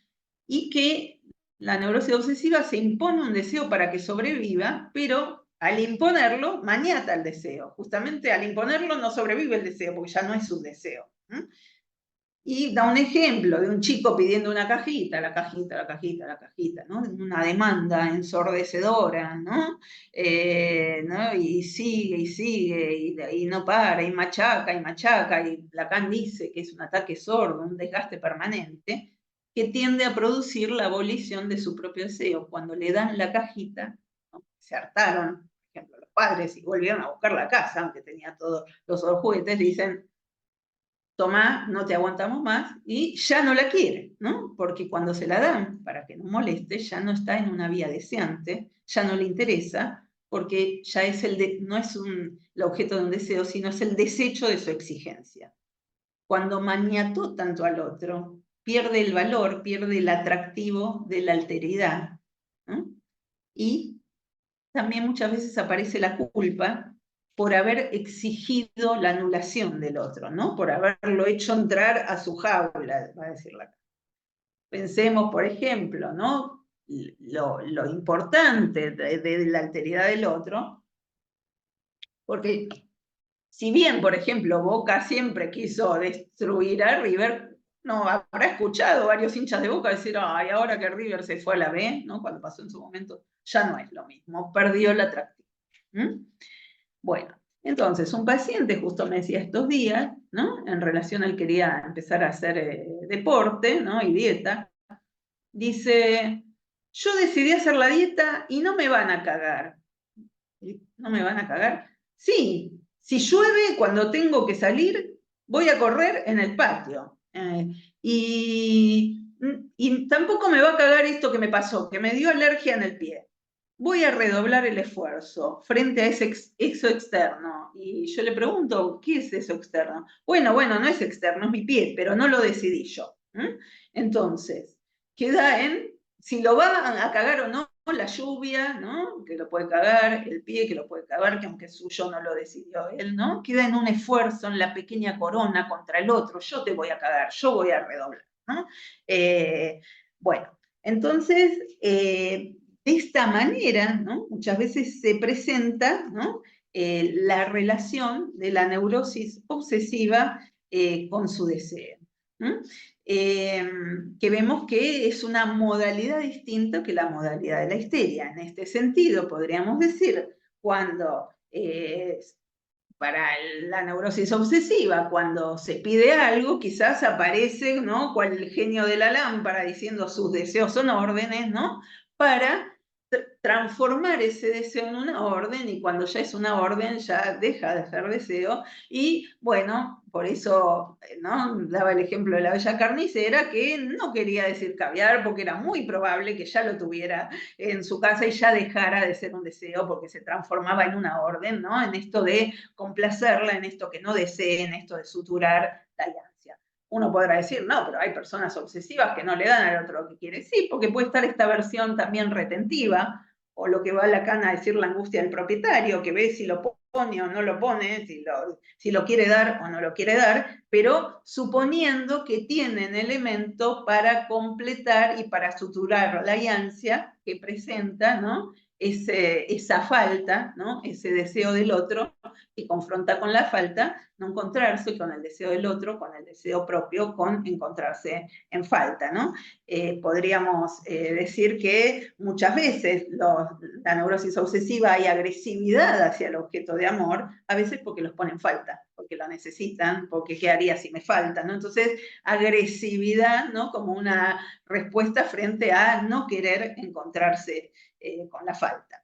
y que la neurosis obsesiva se impone un deseo para que sobreviva, pero al imponerlo, maniata el deseo. Justamente al imponerlo no sobrevive el deseo, porque ya no es un deseo. Y da un ejemplo de un chico pidiendo una cajita, la cajita, la cajita, la cajita, ¿no? Una demanda ensordecedora, ¿no? ¿No? Y sigue, y no para, y machaca, y Lacan dice que es un ataque sordo, un desgaste permanente, que tiende a producir la abolición de su propio deseo. Cuando le dan la cajita, ¿no? Se hartaron, por ejemplo, los padres, y volvieron a buscar la casa, aunque tenía todos los juguetes, dicen, tomá, no te aguantamos más, y ya no la quiere, ¿no? Porque cuando se la dan para que no moleste, ya no está en una vía deseante, ya no le interesa, porque ya es no es el objeto de un deseo, sino es el desecho de su exigencia. Cuando maniató tanto al otro, pierde el valor, pierde el atractivo de la alteridad, ¿no? Y también muchas veces aparece la culpa por haber exigido la anulación del otro, ¿no? Por haberlo hecho entrar a su jaula, va a decir Lacan. Pensemos, por ejemplo, ¿no? Lo importante de la alteridad del otro, porque si bien, por ejemplo, Boca siempre quiso destruir a River, no, habrá escuchado varios hinchas de Boca decir, ay, ahora que River se fue a la B, ¿no? Cuando pasó en su momento, ya no es lo mismo, perdió el atractivo. Bueno, entonces un paciente justo me decía estos días, ¿no? En relación a él quería empezar a hacer deporte, ¿no? Y dieta, dice, yo decidí hacer la dieta y no me van a cagar. ¿No me van a cagar? Sí, si llueve, cuando tengo que salir, voy a correr en el patio. Y tampoco me va a cagar esto que me pasó, que me dio alergia en el pie. Voy a redoblar el esfuerzo frente a eso externo. Y yo le pregunto, ¿qué es eso externo? Bueno, no es externo, es mi pie, pero no lo decidí yo. Entonces, queda en si lo va a cagar o no, la lluvia, ¿no? Que lo puede cagar, el pie que lo puede cagar, que aunque suyo no lo decidió él, ¿no? Queda en un esfuerzo, en la pequeña corona contra el otro, yo te voy a cagar, yo voy a redoblar, ¿no? Bueno, entonces, de esta manera, ¿no? Muchas veces se presenta, ¿no? La relación de la neurosis obsesiva con su deseo. Que vemos que es una modalidad distinta que la modalidad de la histeria. En este sentido, podríamos decir, cuando para la neurosis obsesiva, cuando se pide algo, quizás aparece, ¿no? Cual el genio de la lámpara diciendo sus deseos son órdenes, ¿no? Para transformar ese deseo en una orden, y cuando ya es una orden ya deja de ser deseo. Y bueno, por eso, ¿no? Daba el ejemplo de la bella carnicera, que no quería decir caviar porque era muy probable que ya lo tuviera en su casa y ya dejara de ser un deseo porque se transformaba en una orden, ¿no? En esto de complacerla, en esto que no desee, en esto de suturar la ansia. Uno podrá decir, no, pero hay personas obsesivas que no le dan al otro lo que quiere. Sí, porque puede estar esta versión también retentiva, o lo que va a Lacan a decir la angustia del propietario, que ve si lo pone o no lo pone, si lo quiere dar o no lo quiere dar, pero suponiendo que tienen elemento para completar y para suturar la ansia que presenta, ¿no? Esa falta, ¿no? Ese deseo del otro que confronta con la falta, no encontrarse con el deseo del otro, con el deseo propio, con encontrarse en falta, ¿no? Podríamos decir que muchas veces la neurosis obsesiva hay agresividad hacia el objeto de amor, a veces porque los pone en falta, porque lo necesitan, porque ¿qué haría si me falta? ¿No? Entonces, agresividad, ¿no? Como una respuesta frente a no querer encontrarse con la falta.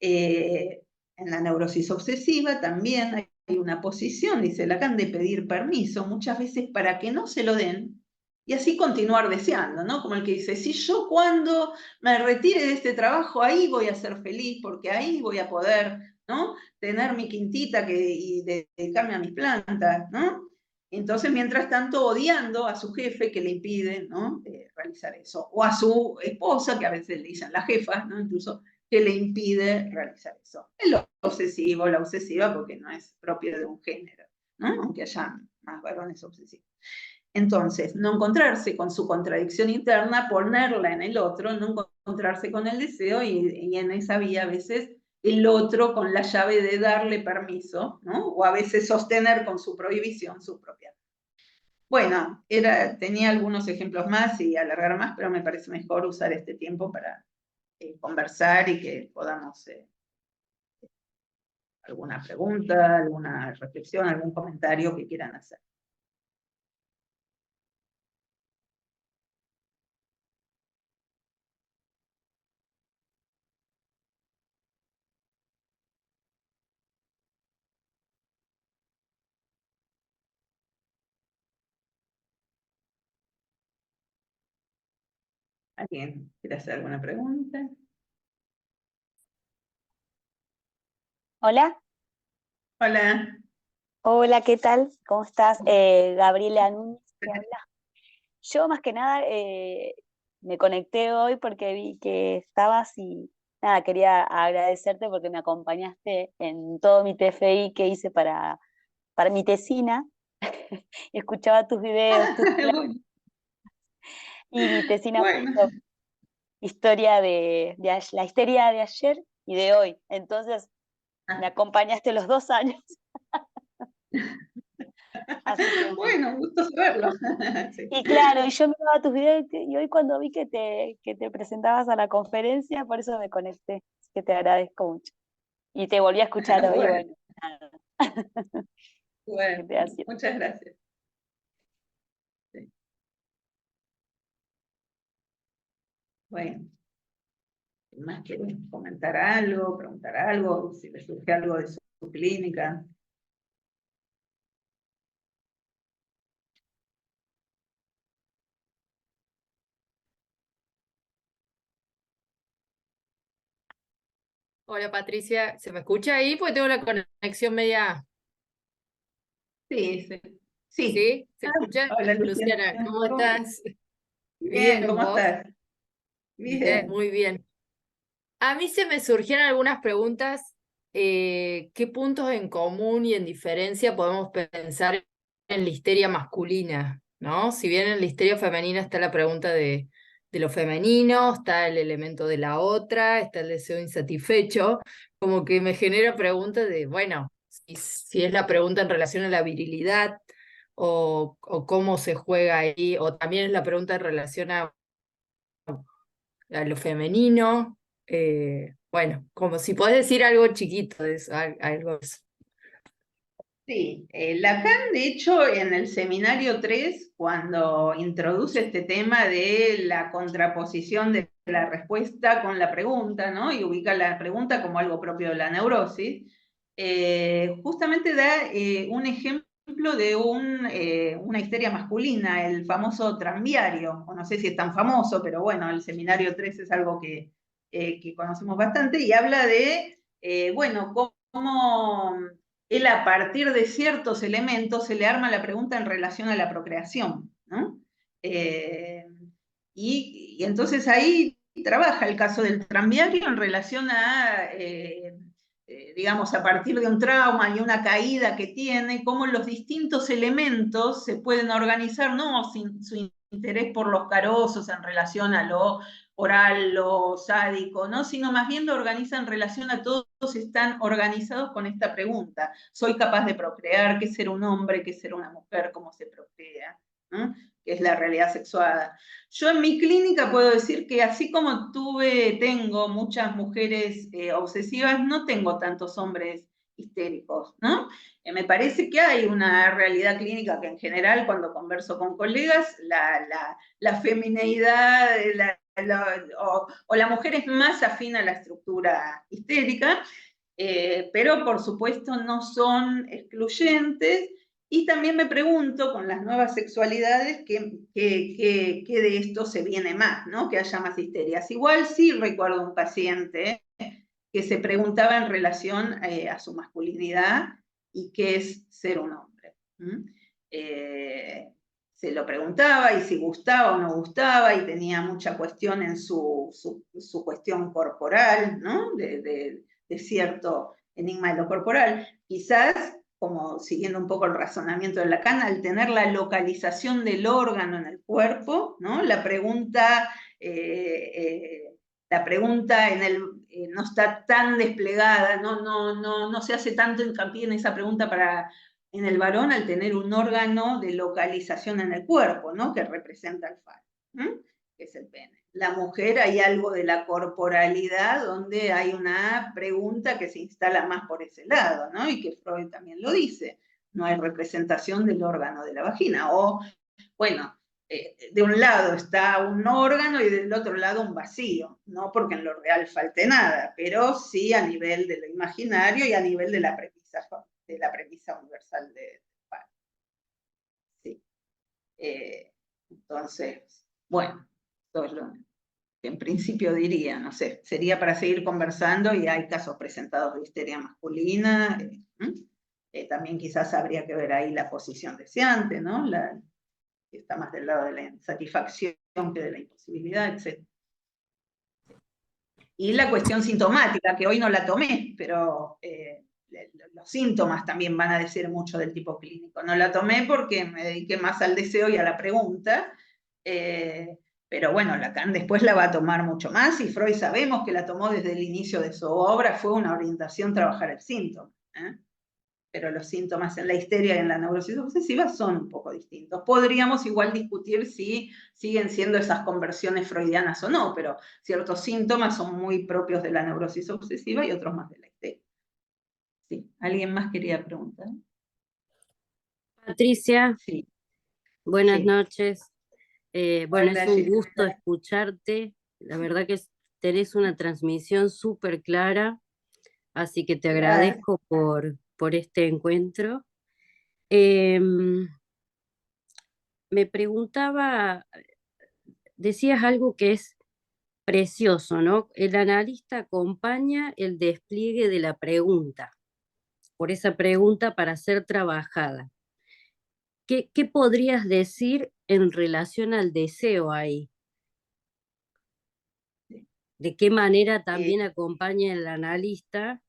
En la neurosis obsesiva también hay una posición, dice Lacan, de pedir permiso, muchas veces para que no se lo den, y así continuar deseando, ¿no? Como el que dice, si yo cuando me retire de este trabajo, ahí voy a ser feliz, porque ahí voy a poder, ¿no? Tener mi quintita y dedicarme a mis plantas, ¿no? Entonces, mientras tanto, odiando a su jefe que le impide, ¿no? Realizar eso, o a su esposa, que a veces le dicen la jefa, ¿no? Incluso, que le impide realizar eso. El obsesivo, la obsesiva, porque no es propio de un género, ¿no? Aunque haya más varones obsesivos. Entonces, no encontrarse con su contradicción interna, ponerla en el otro, no encontrarse con el deseo, y en esa vía a veces el otro con la llave de darle permiso, ¿no? O a veces sostener con su prohibición su propia. Bueno, tenía algunos ejemplos más y alargar más, pero me parece mejor usar este tiempo para conversar y que podamos alguna pregunta, alguna reflexión, algún comentario que quieran hacer. ¿Alguien quiere hacer alguna pregunta? Hola, Hola. hola, ¿qué tal? ¿Cómo estás? Gabriela Núñez, ¿te habla? Yo más que nada me conecté hoy porque vi que estabas y nada, quería agradecerte porque me acompañaste en todo mi TFI que hice para mi tesina. Escuchaba tus videos, tus clases, Bueno, y mi tesina fue bueno, sobre historia la histeria de ayer y de hoy. Entonces me acompañaste los 2 años, así que bueno. bueno, un gusto saberlo. Sí. Y claro, y yo miraba tus videos y hoy cuando vi que te presentabas a la conferencia, por eso me conecté. Así que te agradezco mucho. Y te volví a escuchar hoy, y Bueno, bueno, nada, que bueno, te hacía. muchas gracias. Sí. Bueno, ¿más quieren comentar algo, preguntar algo, si les surge algo de su clínica? Hola Patricia, ¿se me escucha ahí? Porque tengo la conexión media. Sí, sí. Sí. ¿Sí? ¿Se escucha? Hola, Luciana. Luciana, ¿cómo estás? Bien, Bien, ¿cómo ¿vos? estás? Bien, Bien. muy bien. A mí se me surgieron algunas preguntas. ¿Qué puntos en común y en diferencia podemos pensar en la histeria masculina? ¿No? Si bien en la histeria femenina está la pregunta de lo femenino, está el elemento de la otra, está el deseo insatisfecho, como que me genera pregunta de, bueno, si es la pregunta en relación a la virilidad o cómo se juega ahí, o también es la pregunta en relación a lo femenino. Bueno, como si podés decir algo chiquito de eso, algo de eso. Sí, Lacan, de hecho, en el seminario 3, cuando introduce este tema de la contraposición de la respuesta con la pregunta, ¿no? Y ubica la pregunta como algo propio de la neurosis, justamente da un ejemplo de una histeria masculina, el famoso tranviario, o no sé si es tan famoso, pero bueno, el seminario 3 es algo que conocemos bastante, y habla de, bueno, cómo él a partir de ciertos elementos se le arma la pregunta en relación a la procreación, ¿no? Y entonces ahí trabaja el caso del tranviario en relación a, digamos, a partir de un trauma y una caída que tiene, cómo los distintos elementos se pueden organizar, no sin su interés por los carosos en relación a lo oral, lo sádico, ¿no? Sino más bien lo organiza en relación a todos están organizados con esta pregunta. ¿Soy capaz de procrear? ¿Qué es ser un hombre? ¿Qué es ser una mujer? ¿Cómo se procrea? ¿no? Que es la realidad sexuada. Yo en mi clínica puedo decir que así como tengo muchas mujeres obsesivas, no tengo tantos hombres histéricos, ¿no? Me parece que hay una realidad clínica que en general cuando converso con colegas, la femineidad, o la mujer es más afín a la estructura histérica, pero por supuesto no son excluyentes. Y también me pregunto con las nuevas sexualidades que de esto se viene más, ¿no? Que haya más histerias. Igual sí recuerdo un paciente que se preguntaba en relación a su masculinidad y qué es ser un hombre. Se lo preguntaba y si gustaba o no gustaba y tenía mucha cuestión en su cuestión corporal, ¿no? De cierto enigma de lo corporal. Quizás, como siguiendo un poco el razonamiento de Lacan, al tener la localización del órgano en el cuerpo, ¿no? La pregunta no está tan desplegada, no se hace tanto hincapié en esa pregunta en el varón al tener un órgano de localización en el cuerpo, ¿no? Que representa el falo, que es el pene. La mujer hay algo de la corporalidad donde hay una pregunta que se instala más por ese lado, ¿no? Y que Freud también lo dice, no hay representación del órgano de la vagina, o, bueno, de un lado está un órgano y del otro lado un vacío, no porque en lo real falte nada, pero sí a nivel de lo imaginario y a nivel de la premisa universal de Faro. Sí. Entonces, bueno, esto es lo que en principio diría, no sé, sería para seguir conversando y hay casos presentados de histeria masculina. También quizás habría que ver ahí la posición deseante, ¿no? Que está más del lado de la insatisfacción que de la imposibilidad, etc. Y la cuestión sintomática, que hoy no la tomé, pero los síntomas también van a decir mucho del tipo clínico. No la tomé porque me dediqué más al deseo y a la pregunta, pero bueno, Lacan después la va a tomar mucho más, y Freud sabemos que la tomó desde el inicio de su obra, fue una orientación trabajar el síntoma. Pero los síntomas en la histeria y en la neurosis obsesiva son un poco distintos. Podríamos igual discutir si siguen siendo esas conversiones freudianas o no, pero ciertos síntomas son muy propios de la neurosis obsesiva y otros más de la histeria. Sí, ¿alguien más quería preguntar? Patricia, sí. buenas Sí. noches. Bueno, Hola, es un Gisela. gusto escucharte. La verdad que tenés una transmisión súper clara, así que te agradezco por este encuentro. Me preguntaba, decías algo que es precioso, ¿no? El analista acompaña el despliegue de la pregunta, por esa pregunta para ser trabajada. ¿Qué podrías decir en relación al deseo ahí? ¿De qué manera también acompaña el analista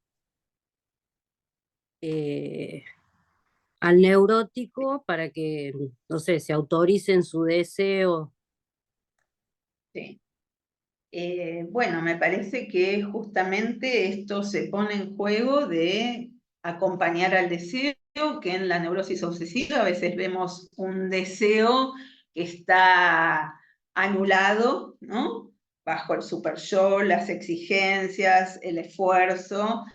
al neurótico para que, no sé, se autoricen su deseo? Sí. Bueno, me parece que justamente esto se pone en juego de acompañar al deseo, que en la neurosis obsesiva a veces vemos un deseo que está anulado, ¿no? Bajo el super yo, las exigencias, el esfuerzo,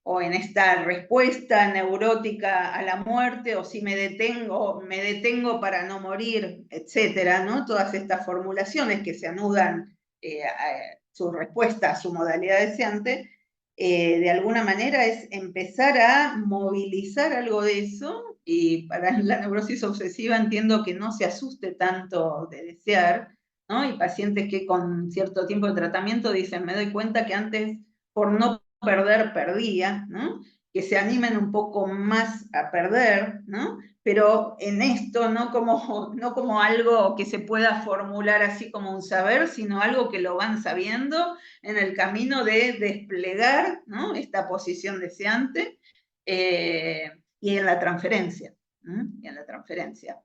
o en esta respuesta neurótica a la muerte, o si me detengo para no morir, etcétera, ¿no? Todas estas formulaciones que se anudan a su respuesta a su modalidad deseante, de alguna manera es empezar a movilizar algo de eso, y para la neurosis obsesiva entiendo que no se asuste tanto de desear, ¿no? Y pacientes que con cierto tiempo de tratamiento dicen, me doy cuenta que antes por no perder, perdía, ¿no? Que se animen un poco más a perder, ¿no? Pero en esto no como algo que se pueda formular así como un saber, sino algo que lo van sabiendo en el camino de desplegar, ¿no? Esta posición deseante, y en la transferencia. Y en la transferencia.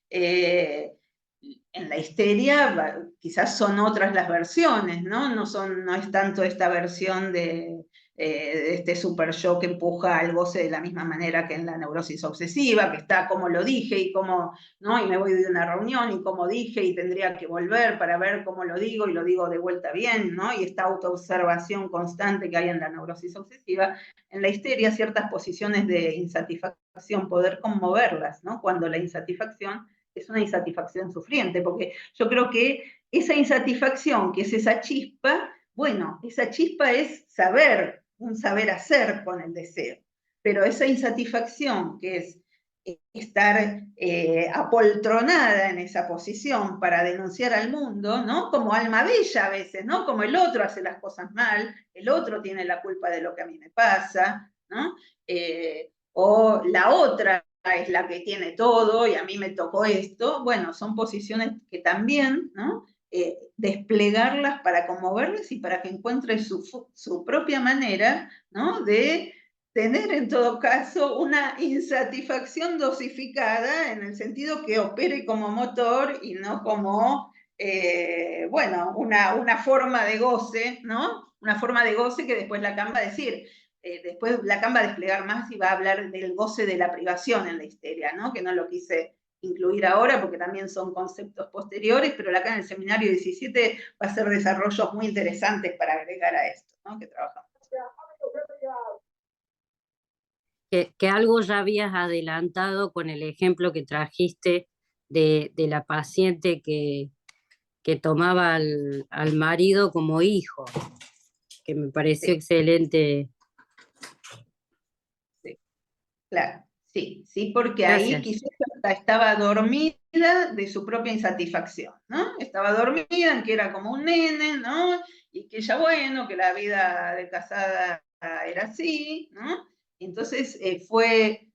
En la histeria quizás son otras las versiones, ¿no? No es tanto esta versión de este super yo que empuja al goce de la misma manera que en la neurosis obsesiva, que está como lo dije y como, ¿no? Y me voy de una reunión y como dije y tendría que volver para ver cómo lo digo y lo digo de vuelta bien, ¿no? Y esta autoobservación constante que hay en la neurosis obsesiva. En la histeria ciertas posiciones de insatisfacción, poder conmoverlas, ¿no? Cuando la insatisfacción es una insatisfacción sufriente, porque yo creo que esa insatisfacción, que es esa chispa, bueno, esa chispa es un saber hacer con el deseo, pero esa insatisfacción, que es estar apoltronada en esa posición para denunciar al mundo, ¿no? Como alma bella a veces, ¿no? Como el otro hace las cosas mal, el otro tiene la culpa de lo que a mí me pasa, ¿no? O la otra es la que tiene todo y a mí me tocó esto. Bueno, son posiciones que también, ¿no? Desplegarlas para conmoverlas y para que encuentre su propia manera, ¿no? De tener en todo caso una insatisfacción dosificada, en el sentido que opere como motor y no como, bueno, una forma de goce, ¿no? Una forma de goce que después Lacan va a decir, después Lacan va a desplegar más y va a hablar del goce de la privación en la histeria, ¿no? Que no lo quise incluir ahora porque también son conceptos posteriores, pero Lacan en el seminario 17 va a hacer desarrollos muy interesantes para agregar a esto, ¿no? Que trabajamos. Que algo ya habías adelantado con el ejemplo que trajiste de la paciente que tomaba al marido como hijo, que me pareció Sí. excelente. Sí, claro, sí, porque ahí Gracias. quizás estaba dormida de su propia insatisfacción, ¿no? Estaba dormida en que era como un nene, ¿no? Y que ella, bueno, que la vida de casada era así, ¿no? Entonces fue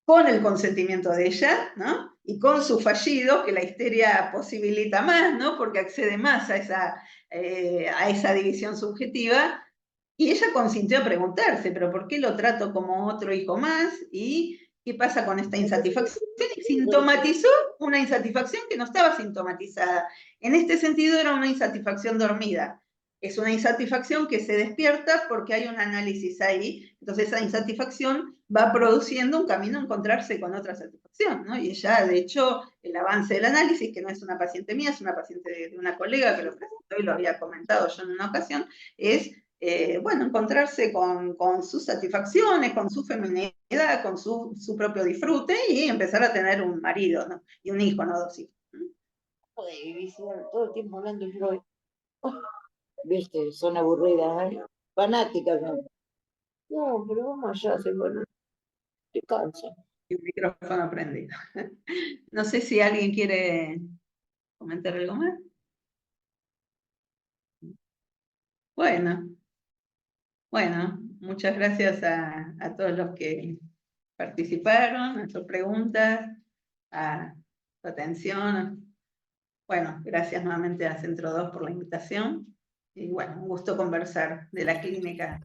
con el consentimiento de ella, ¿no? Y con su fallido, que la histeria posibilita más, ¿no? Porque accede más a esa división subjetiva, y ella consintió a preguntarse, pero ¿por qué lo trato como otro hijo más? ¿Y qué pasa con esta insatisfacción? Y sintomatizó una insatisfacción que no estaba sintomatizada. En este sentido era una insatisfacción dormida. Es una insatisfacción que se despierta porque hay un análisis ahí. Entonces esa insatisfacción va produciendo un camino a encontrarse con otra satisfacción, ¿no? Y ella, de hecho, el avance del análisis, que no es una paciente mía, es una paciente de una colega que lo presentó y lo había comentado yo en una ocasión, es bueno, encontrarse con sus satisfacciones, con su feminidad, con su propio disfrute y empezar a tener un marido, ¿no? Y un hijo, no dos hijos. Todo el tiempo hablando de Freud. Viste, son aburridas, ¿eh? Fanáticas, ¿no? No, pero vamos allá, bueno, te cansa. Y un micrófono prendido. No sé si alguien quiere comentar algo más. Bueno, muchas gracias a todos los que participaron, a sus preguntas, a su atención. Bueno, gracias nuevamente a Centro 2 por la invitación. Y bueno, un gusto conversar de la clínica